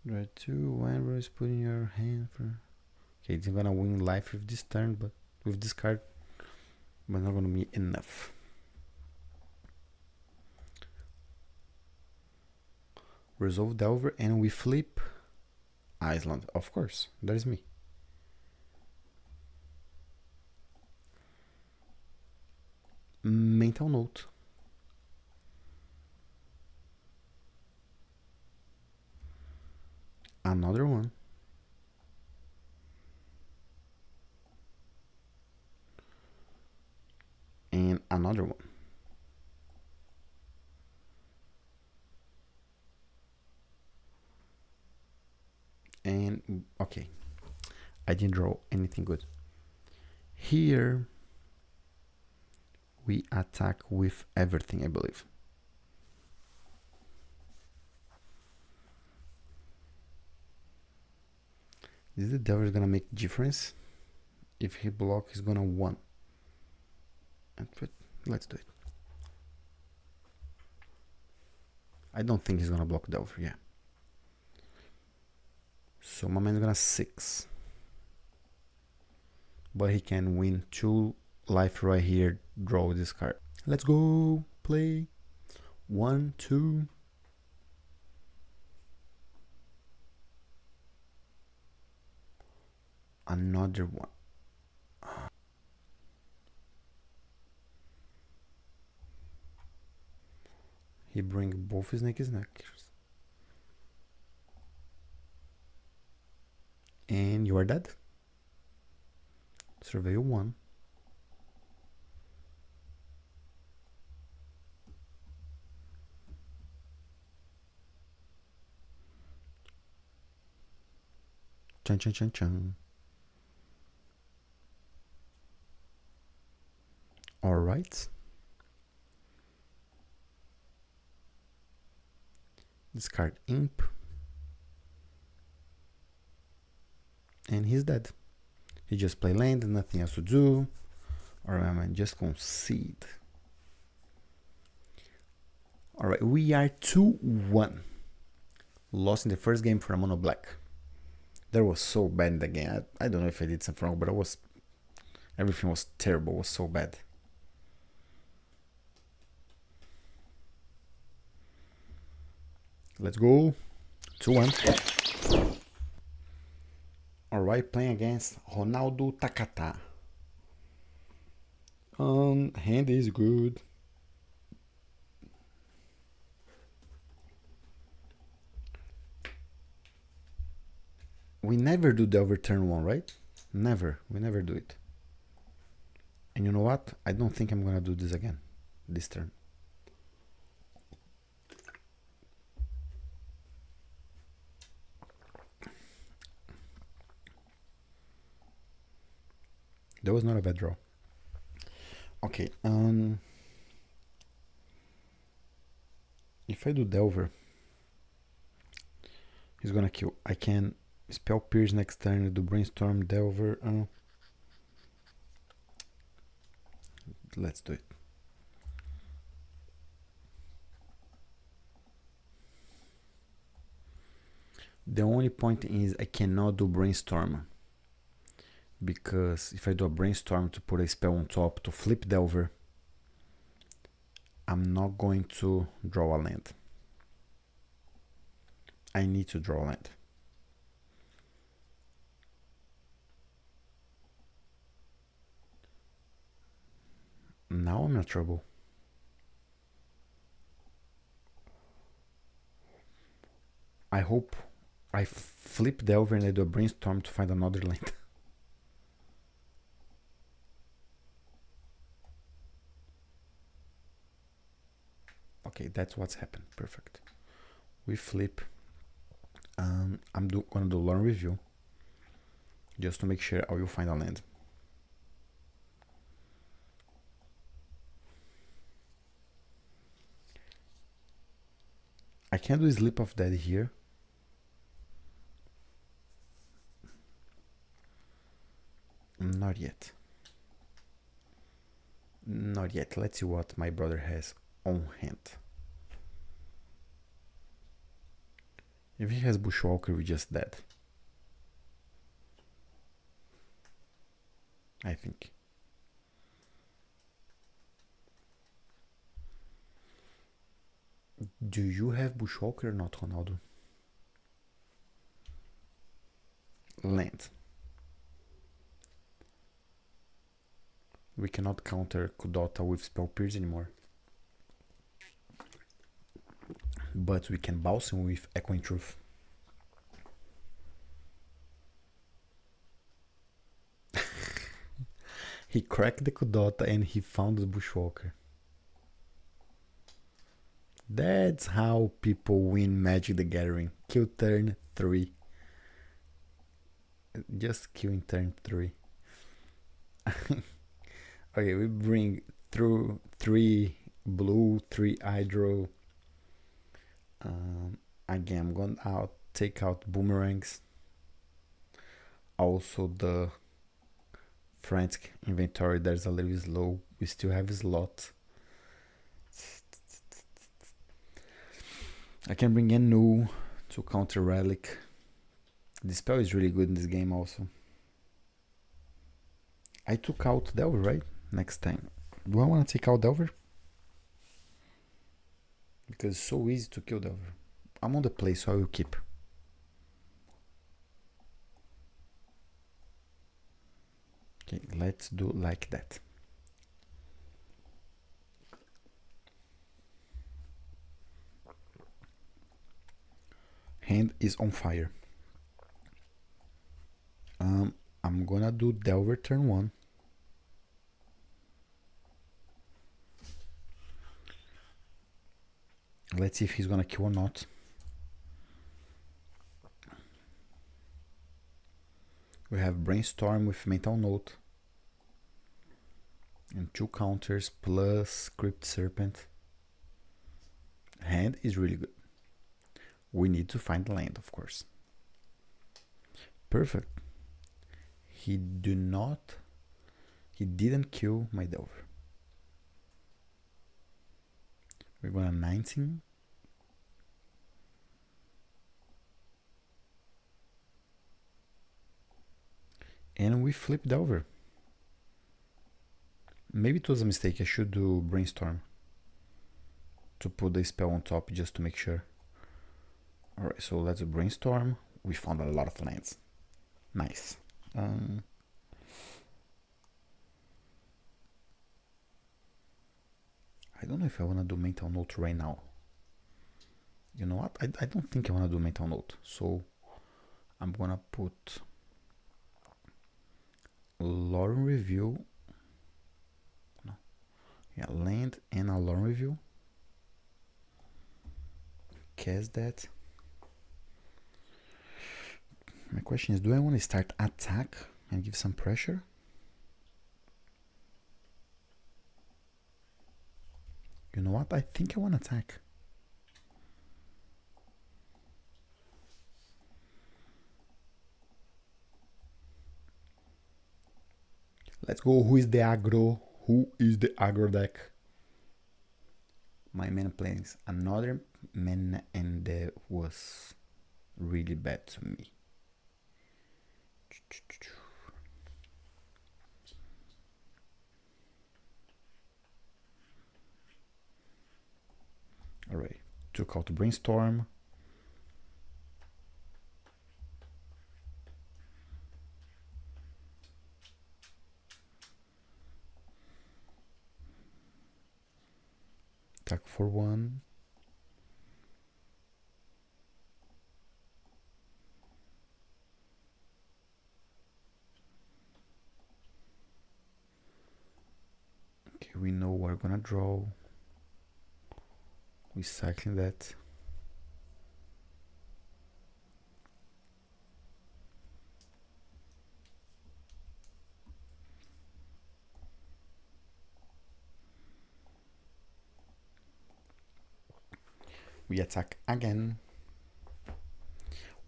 A: Draw 2, whenever is put in your hand for... Okay, it's gonna win life with this turn, but with this card, but not gonna be enough. Resolve Delver, and we flip Iceland. Of course, there's me. Mental Note. Another one. And another one. And okay, I didn't draw anything good. Here we attack with everything, I believe. Is the Delver gonna make difference? If he block, he's gonna win. But let's do it. I don't think he's gonna block Delver, yeah. So my man's gonna 6. But he can win 2 life right here, draw this card. Let's go, play. 1, 2. Another one. He bring both his snakes. And you are dead. Surveil 1. Chan chan chan chan. Alright. Discard Imp. And he's dead. He just play land, nothing else to do. Or am I just concede? Alright, we are 2-1. Lost in the first game for a mono black. That was so bad in the game. I don't know if I did something wrong, but everything was terrible. It was so bad. Let's go. 2-1. Alright, playing against Ronaldo Takata. Hand is good. We never do Delver turn 1, right? Never. We never do it. And you know what? I don't think I'm gonna do this again. This turn. That was not a bad draw. Okay, if I do Delver, he's gonna kill. I can spell Pierce next turn, do Brainstorm, Delver. Let's do it. The only point is I cannot do Brainstorm, because if I do a Brainstorm to put a spell on top to flip Delver, I'm not going to draw a land. I need to draw a land. Now I'm in trouble. I hope I flip Delver and I do a Brainstorm to find another land. Okay, that's what's happened. Perfect. We flip. I'm gonna do Learn Review just to make sure I will find a land. I can't do Sleep of Dead here. Not yet. Not yet. Let's see what my brother has on hand. If he has Bushwalker, we just dead. I think. Do you have Bushwalker or not, Ronaldo? Land. We cannot counter Kudota with Spell Pierce anymore. But we can bounce him with Echoing Truth. He cracked the Kudota and he found the Bushwalker. That's how people win Magic the Gathering. Kill turn 3. Just kill in turn 3. Okay, we bring through 3 blue, 3 hydro. Again, I'm going to take out boomerangs. Also the frantic inventory, there's a little slow. We still have slot. I can bring in Nu to counter Relic. The spell is really good in this game also. I took out Delver, right? Next time. Do I want to take out Delver? Because it's so easy to kill Delver. I'm on the play, so I will keep. Okay, let's do like that. Hand is on fire. I'm gonna do Delver turn 1. Let's see if he's gonna kill or not. We have Brainstorm with Mental Note. And 2 counters plus Crypt Serpent. Hand is really good. We need to find land, of course. Perfect. He didn't kill my Delver. We're gonna 19. And we flip Delver. Maybe it was a mistake. I should do Brainstorm to put the spell on top just to make sure. Alright, so let's Brainstorm. We found a lot of lands. Nice. I don't know if I want to do Mental Note right now. You know what? I don't think I want to do Mental Note. So I'm going to put Lore Review. No. Yeah, land and a Lore Review. Cast that. My question is, do I want to start attack and give some pressure? You know what? I think I want to attack. Let's go. Who is the aggro? Who is the aggro deck? My man plays another man and that was really bad to me. Alright, took out Brainstorm. Attack for 1. Okay, we know we're gonna draw. Recycling that. We attack again.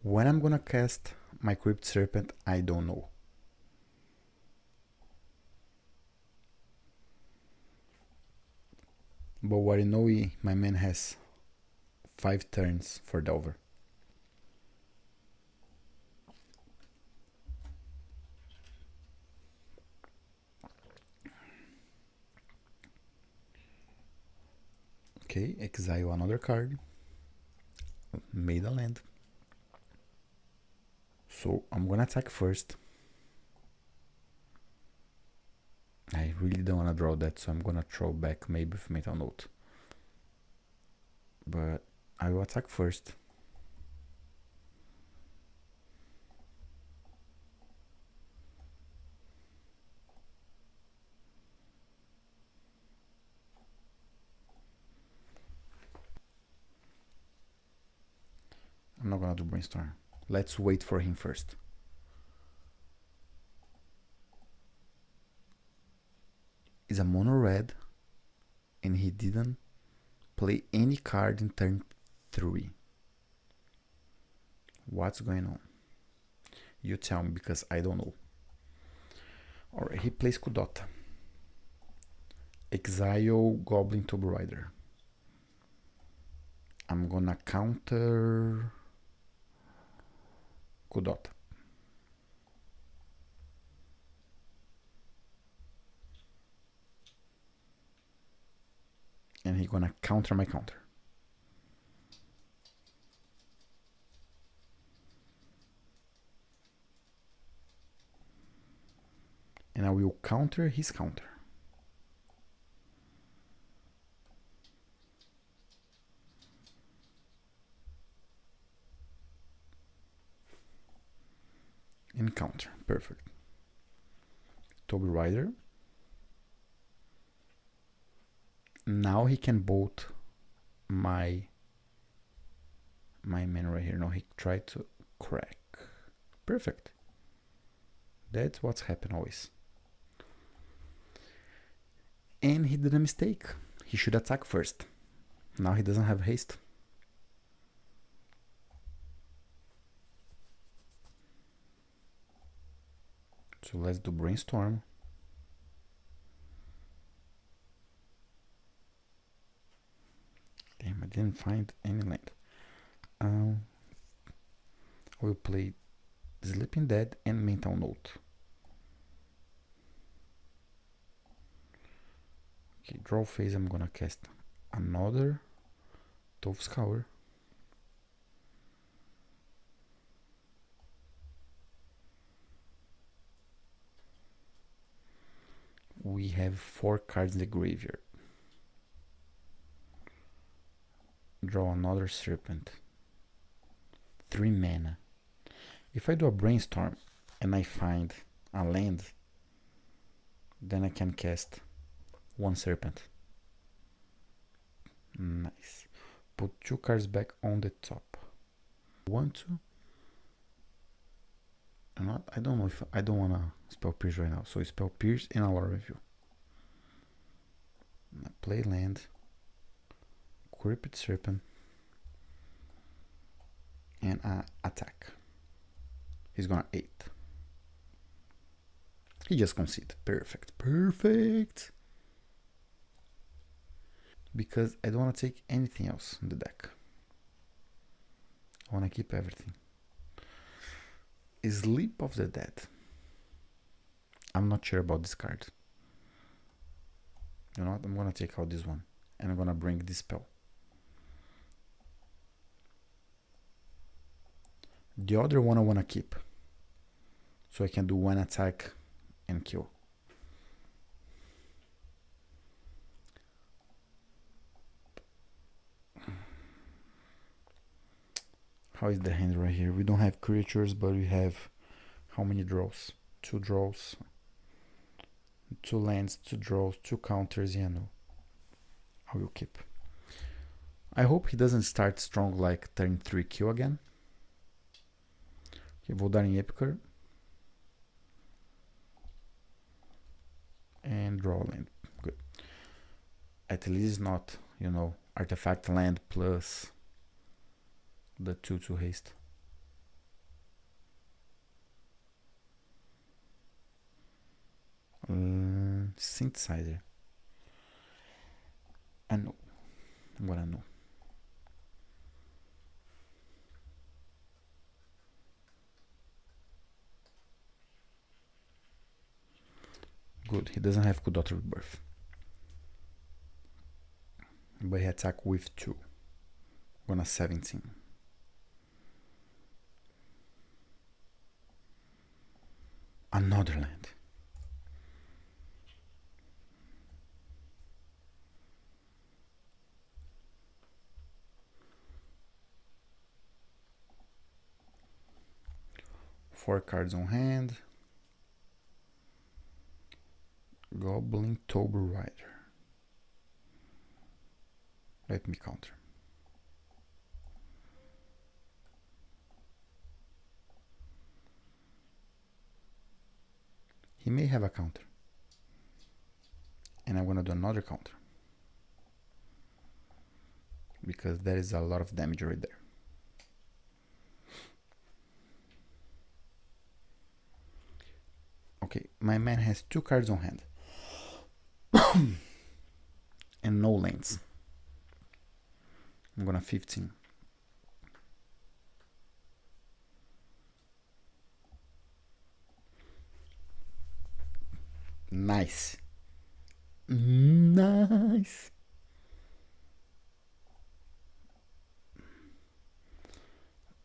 A: When I'm gonna cast my Crypt Serpent, I don't know. But what I know, my man has 5 turns for Delver. Okay, exile another card. Made a land. So I'm gonna attack first. I really don't wanna draw that, so I'm gonna throw back maybe with Metal Note. But I will attack first. I'm not gonna do brainstorm. Let's wait for him first. It's a mono red, and he didn't play any card in turn 3. What's going on? You tell me, because I don't know. Alright, he plays Kudota. Exile Goblin Tomb Rider. I'm gonna counter Kudota. And he's gonna counter my counter. And I will counter his counter. And counter. Perfect. Tomb Rider. Now he can bolt my man right here. No, he tried to crack. Perfect. That's what's happened always. And he did a mistake. He should attack first. Now he doesn't have haste. So let's do brainstorm. Damn, I didn't find any land. I will play Sleeping Dead and Mental Note. Okay, draw phase. I'm gonna cast another Dove Scour. We have 4 cards in the graveyard. Draw another Serpent. 3 mana. If I do a brainstorm and I find a land, then I can cast 1 Serpent. Nice. Put 2 cards back on the top. Want to? I don't know if I don't wanna spell Pierce right now. So spell Pierce in a lore review. Play land. Cryptid Serpent. And attack. He's gonna 8. He just conceded. Perfect. Perfect. Because I don't want to take anything else in the deck. I want to keep everything. Sleep of the Dead. I'm not sure about this card. You know what? I'm gonna take out this one. And I'm gonna bring this spell. The other one I wanna keep. So I can do 1 attack and kill. How is the hand right here? We don't have creatures, but we have how many draws? 2 draws. 2 lands, 2 draws, 2 counters, yeah, no. I will keep. I hope he doesn't start strong like turn 3 kill again. Okay, vou dar em Epicer. And draw land. Good. At least not, you know, artifact land plus the 2/2 haste. Synthesizer. I know. What I know. Good. He doesn't have Kudota Rebirth. but he attack with 2. Gonna 17. Another land. Four cards on hand. Goblin Tober Rider. Let me counter. He may have a counter. And I'm gonna do another counter. Because there is a lot of damage right there. Okay, my man has 2 cards on hand. And no lands. I'm gonna 15. Nice. Nice.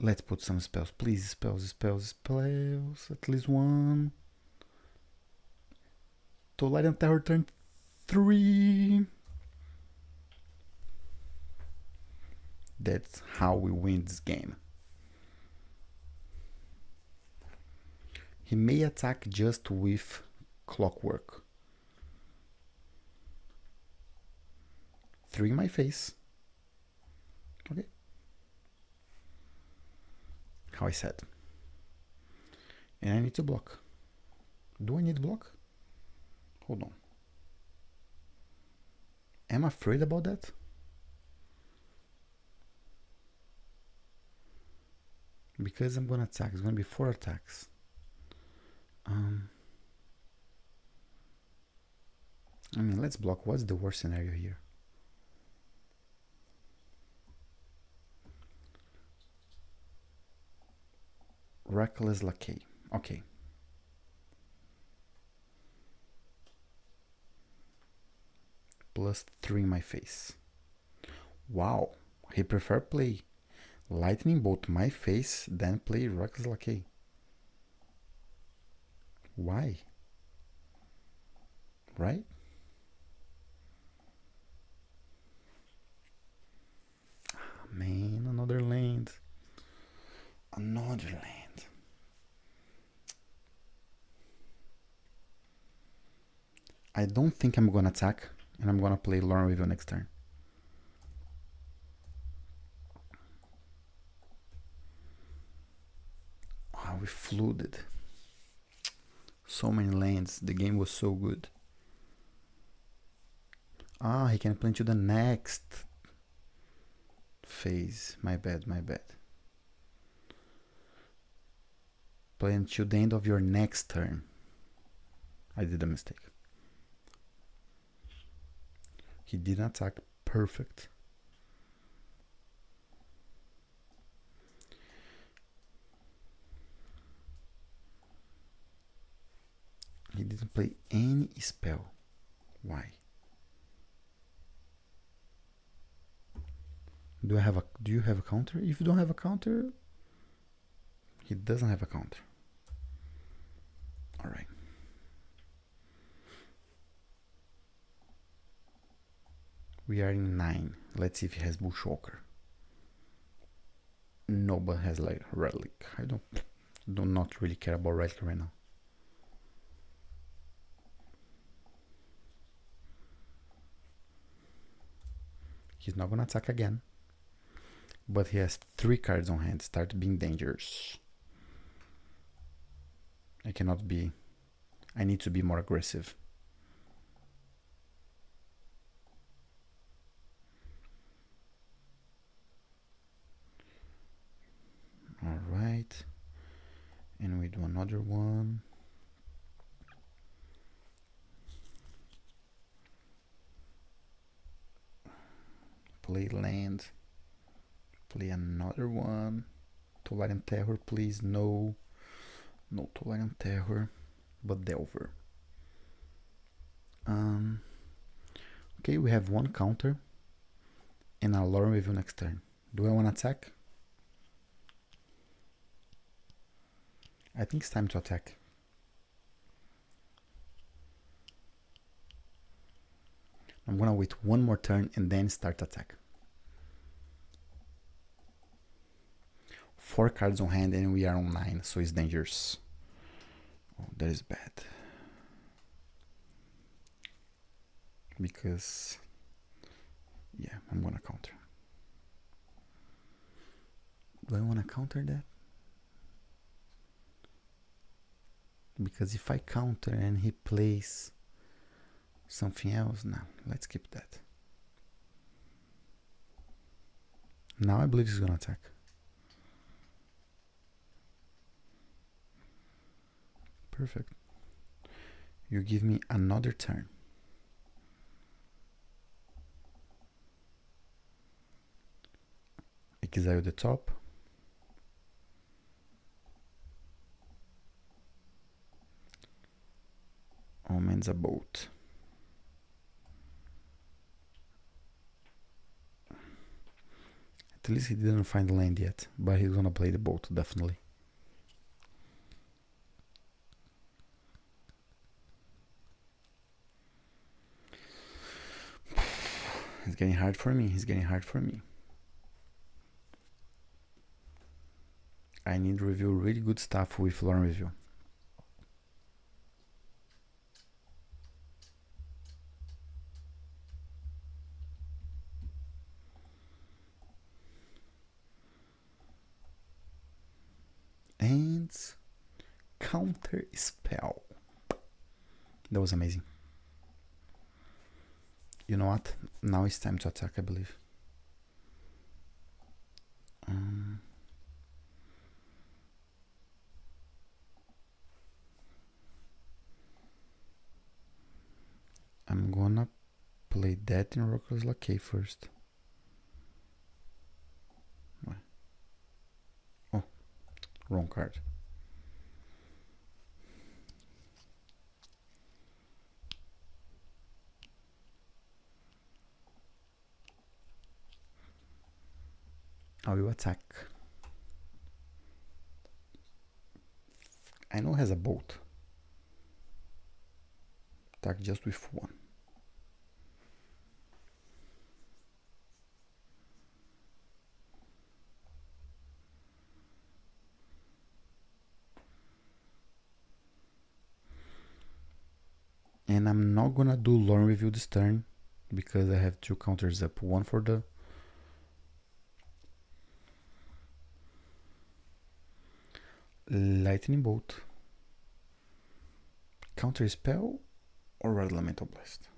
A: Let's put some spells. Please, spells. At least one. Light and Terror turn 3. That's how we win this game. He may attack just with Clockwork. 3 in my face. Okay. How I said. And I need to block. Do I need block? Hold on. Am I afraid about that? Because I'm gonna attack. It's gonna be 4 attacks. I mean, let's block. What's the worst scenario here? Reckless Lackey. Okay. Plus 3 in my face. Wow. He prefer play Lightning Bolt my face than play Reckless Lackey. Why? Right? Man, another land. Another land. I don't think I'm gonna attack, and I'm gonna play Lorn Weevil next turn. Oh, we flooded. So many lands. The game was so good. Ah, he can play into the next phase. My bad. Play until the end of your next turn. I did a mistake. He didn't attack. Perfect. He didn't play any spell. Why? Do you have a counter? If you don't have a counter, he doesn't have a counter. All right. We are in 9. Let's see if he has Bushwalker. No, but has like Relic. I do not really care about Relic right now. He's not gonna attack again. But he has 3 cards on hand. Start being dangerous. I need to be more aggressive. Alright. And we do another one. Play land. Play another one. Tolarian Terror, please. No. No Tolarian Terror. But Delver. Okay, we have 1 counter. And I'll learn with you next turn. Do I want to attack? I think it's time to attack. I'm gonna wait one more turn and then start attack. 4 cards on hand and we are on 9, so it's dangerous. Oh, that is bad. Because, yeah, I'm gonna counter. Do I wanna counter that? Because if I counter and he plays something else, no, let's keep that. Now I believe he's gonna attack. Perfect. You give me another turn. Exile the top. Omens a bolt. At least he didn't find the land yet, but he's gonna play the bolt, definitely. It's getting hard for me, he's getting hard for me. I need to review really good stuff with Learn Review. And counter spell. That was amazing. You know what? Now it's time to attack, I believe. I'm gonna play that in Rocker's Lackey first. Oh, wrong card. I will attack. I know it has a bolt. Attack just with 1. And I'm not gonna do Learn Review this turn because I have 2 counters up. One for the Lightning Bolt, counter spell, or Red Elemental Blast.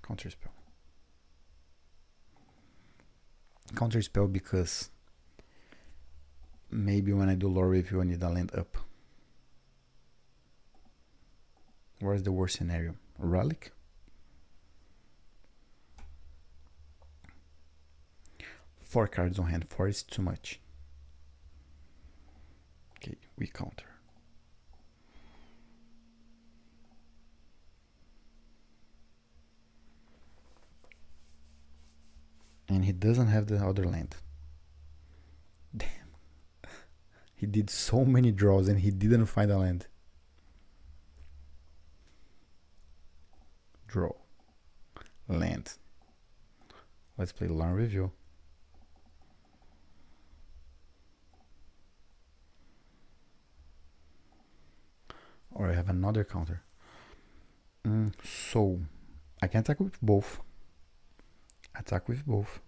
A: Counter spell. Counter spell because maybe when I do lore review I need a land up. Where's the worst scenario? A relic? Four cards on hand. 4 is too much. Okay, we counter. And he doesn't have the other land. Damn. He did so many draws and he didn't find a land. Draw. Land. Let's play Learn Review. Or I have another counter. So I can attack with both. Attack with both.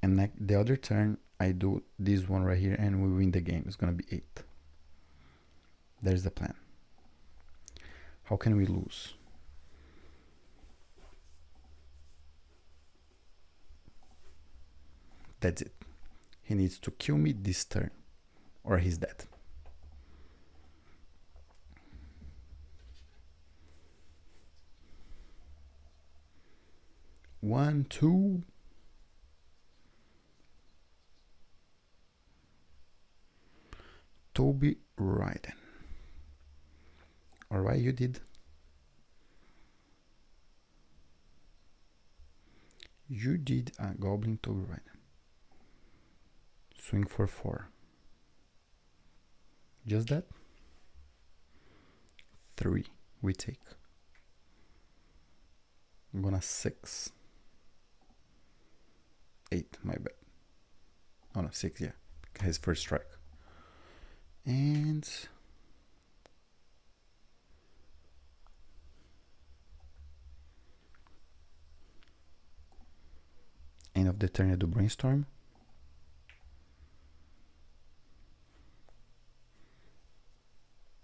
A: And the other turn I do this one right here and we win the game. It's gonna be 8. There's the plan. How can we lose? That's it. He needs to kill me this turn or he's dead. One, two. Toby Ryden. Alright, you did. You did a goblin to right. Swing for 4. Just that. 3. We take. I'm gonna 6. 8, my bad. Oh no, 6, yeah. His first strike. And end of the turn I do brainstorm.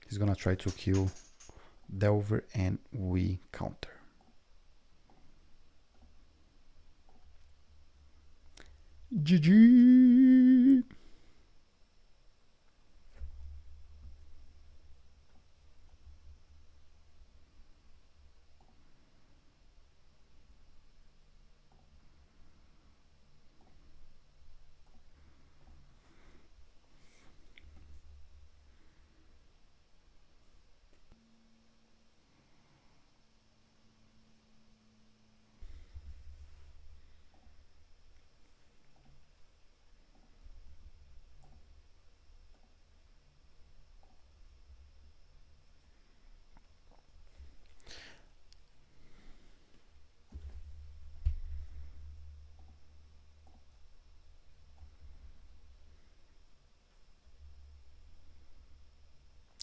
A: He's gonna try to kill Delver and we counter. GG!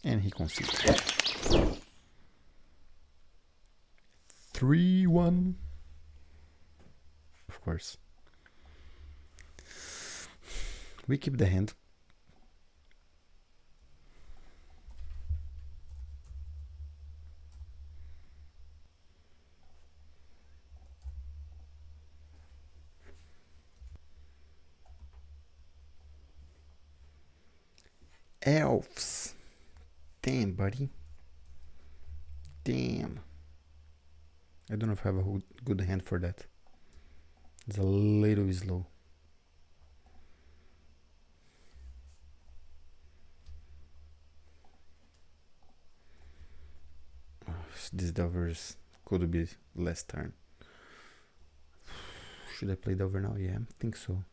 A: And he concedes. 3-1. Of course. We keep the hand. Elves. Damn, buddy. Damn. I don't know if I have a good hand for that. It's a little slow. Oh, this Delvers could be last turn. Should I play Delver now? Yeah, I think so.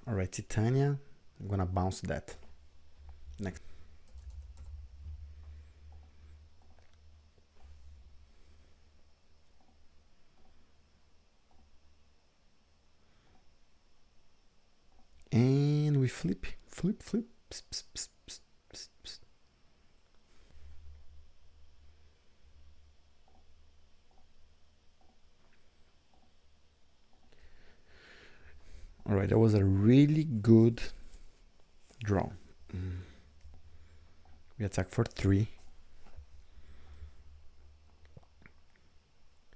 A: Alright, Titania. I'm gonna bounce that. Next. And we flip. Flip, flip. Psst, psst, psst, psst, psst, psst. Alright, that was a really good draw. We attack for 3.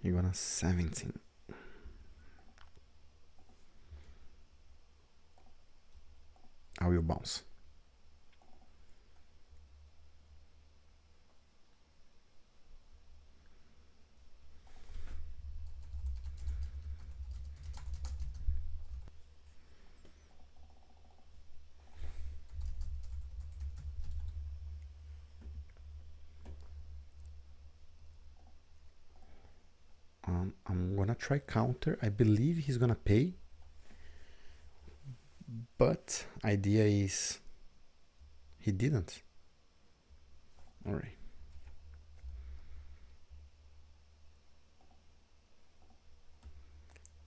A: You're gonna 17. I will bounce. I'm gonna try counter. I believe he's gonna pay, but idea is he didn't. All right.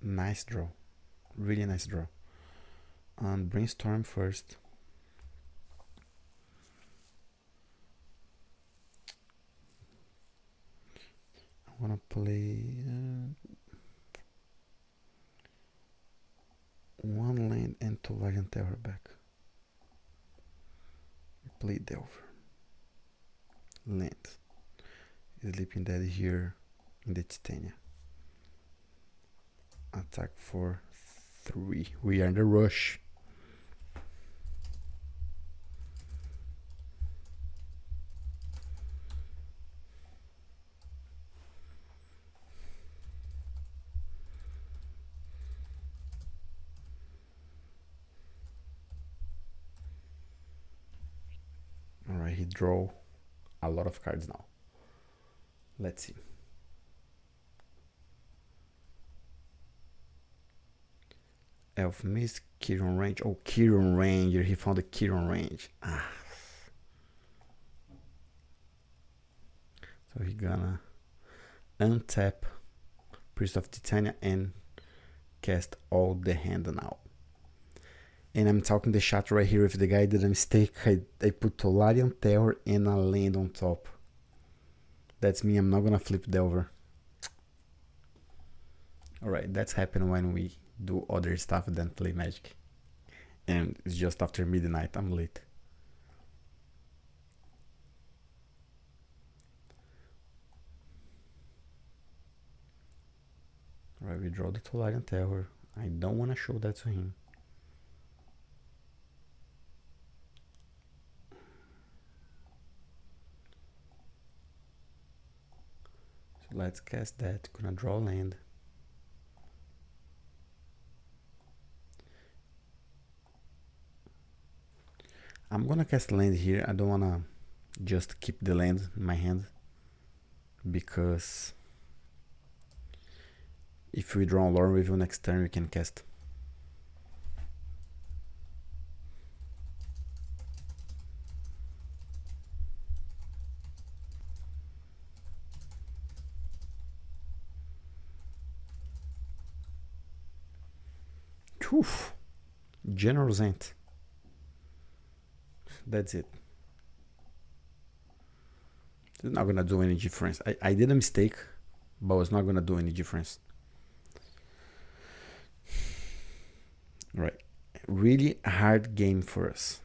A: Nice draw, really nice draw. And brainstorm first. I wanna play one land and two Valiant Terror back. Play Delver. Land. Sleeping Dead here in the Titania. Attack for 3. We are in the rush. he draw a lot of cards now. Let's see. Elf Mist, Kiron Range. Oh, Kiron Ranger. He found the Kiron Range. So he gonna untap Priest of Titania and cast all the hand now. And I'm talking the chat right here. If the guy did a mistake, I put Tolarian Terror and a land on top. That's me. I'm not gonna flip Delver. Alright, that's happened when we do other stuff than play Magic. And it's just after midnight. I'm late. Alright, we draw the Tolarian Terror. I don't want to show that to him. So let's cast that. Gonna draw land. I'm gonna cast land here. I don't wanna just keep the land in my hand, because if we draw Lore Review next turn, we can cast. Oof. General's Ant. That's it. It's not gonna do any difference. I did a mistake, but it's not gonna do any difference. Right. Really hard game for us.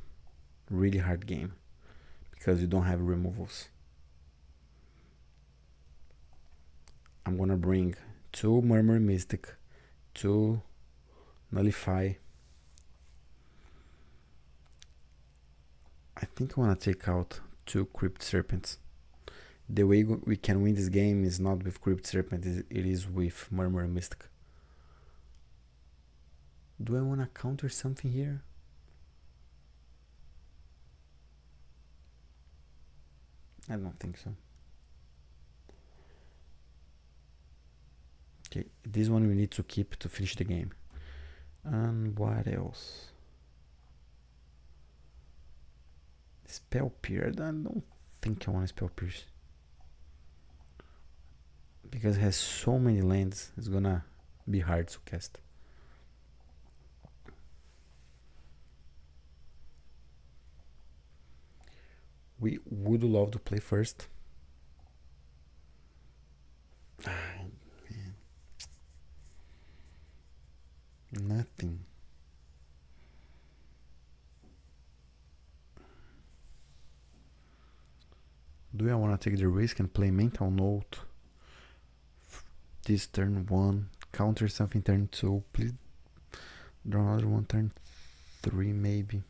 A: Really hard game. Because you don't have removals. I'm gonna bring 2 Murmuring Mystic, 2 Nullify. I think I want to take out 2 Crypt Serpents. The way we can win this game is not with Crypt Serpent, it is with Murmuring Mystic. Do I want to counter something here? I don't think so. Okay, this one we need to keep to finish the game. And what else? Spell Pierce. I don't think I want to Spell Pierce, because it has so many lands. It's gonna be hard to cast. We would love to play first. Man. Nothing. Do I want to take the risk and play Mental Note this turn 1, counter something turn 2, please draw another one turn 3 maybe?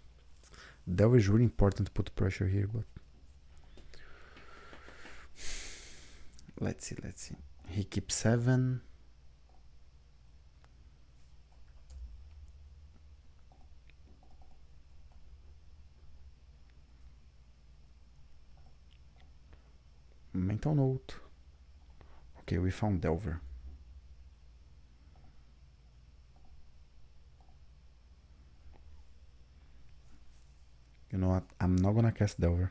A: That was really important to put pressure here, but let's see. He keeps 7. Mental Note. Okay, we found Delver. You know what? I'm not gonna cast Delver.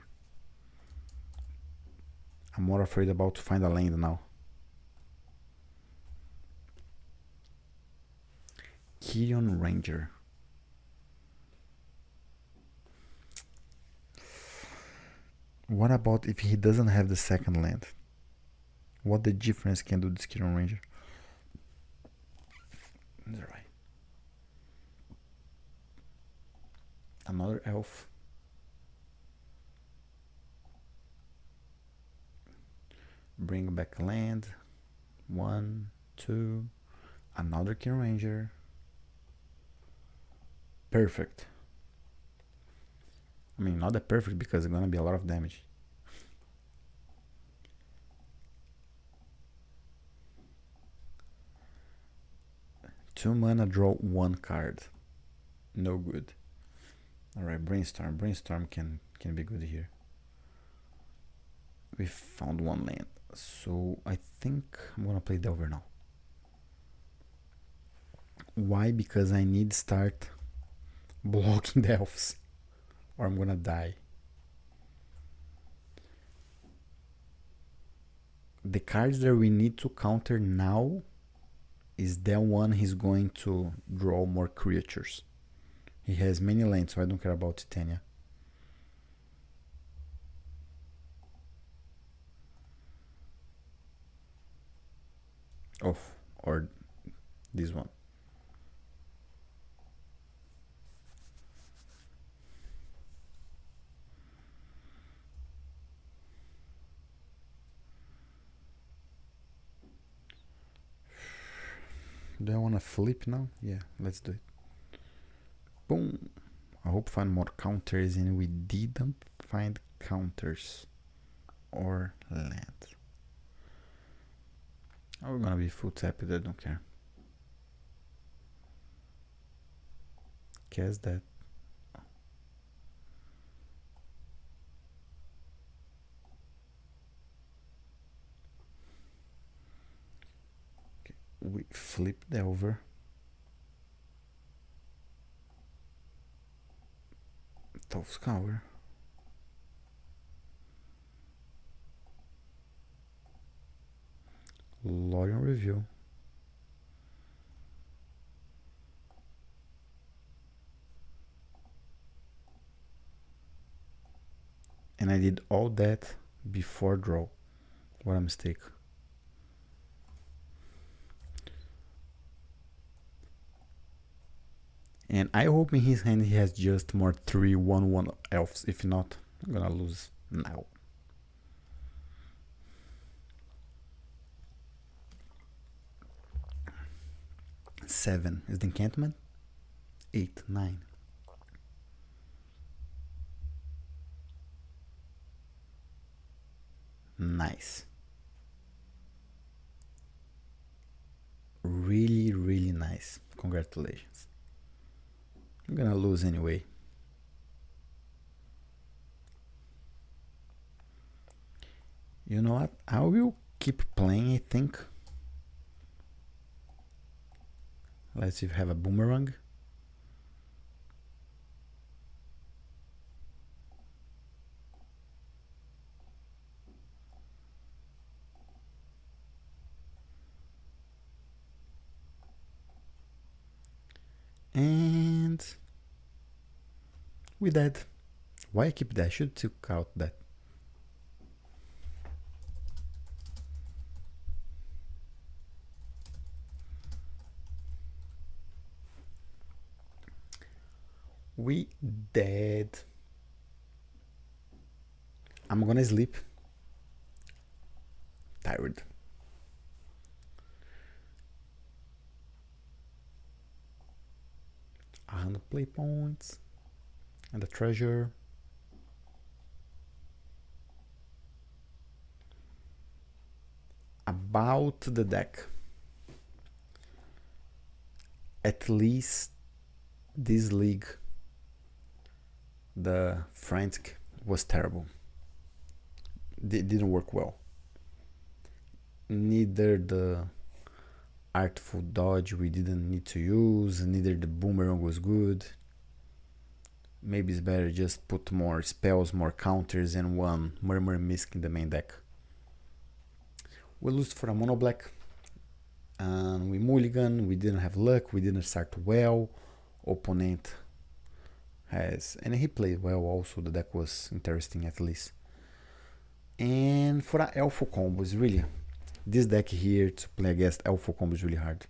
A: I'm more afraid about to find a land now. Kiron Ranger. What about if he doesn't have the second land? What the difference can do this Kiron Ranger? That's right. Another elf. Bring back land. 1, 2. Another Kiron Ranger. Perfect. I mean, not that perfect, because it's gonna be a lot of damage. Two mana, draw 1 card. No good. Alright, Brainstorm. Brainstorm can be good here. We found one land. So I think I'm gonna play Delver now. Why? Because I need to start blocking the elves or I'm gonna die. The cards that we need to counter now is that one he's going to draw more creatures. He has many lands, so I don't care about Titania. Oh, or this one. Do I want to flip now? Yeah, let's do it. Boom. I hope find more counters, and we didn't find counters or land. Oh, we're gonna be full tapped, I don't care. Guess that. Okay, we flipped over. Tough scour. Lorien review. And I did all that before draw. What a mistake. And I hope in his hand he has just more 3/1/1 elves. If not, I'm gonna lose now. Seven is the enchantment. 8, 9. Nice. Really, really nice. Congratulations. I'm gonna lose anyway. You know what? I will keep playing, I think. Let's see if we have a boomerang. And we dead. Why I keep that? I should took out that. We dead. I'm gonna sleep. Tired. 100 play points. And the treasure. About the deck. At least this league, the frantic was terrible. It didn't work well. Neither the artful dodge we didn't need to use, neither the boomerang was good. Maybe it's better just put more spells, more counters, and one murmuring misc in the main deck. We lost for a mono black. And we mulligan, we didn't have luck, we didn't start well. Opponent has, and he played well also, the deck was interesting at least. And for an Elfo combo is really, this deck here to play against Elfo combo is really hard.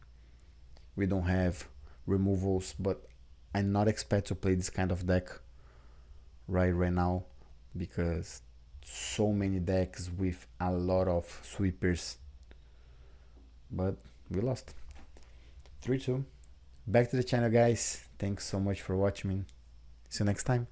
A: We don't have removals, but I not expect to play this kind of deck right now because so many decks with a lot of sweepers. But we lost. 3-2. Back to the channel, guys. Thanks so much for watching. See you next time.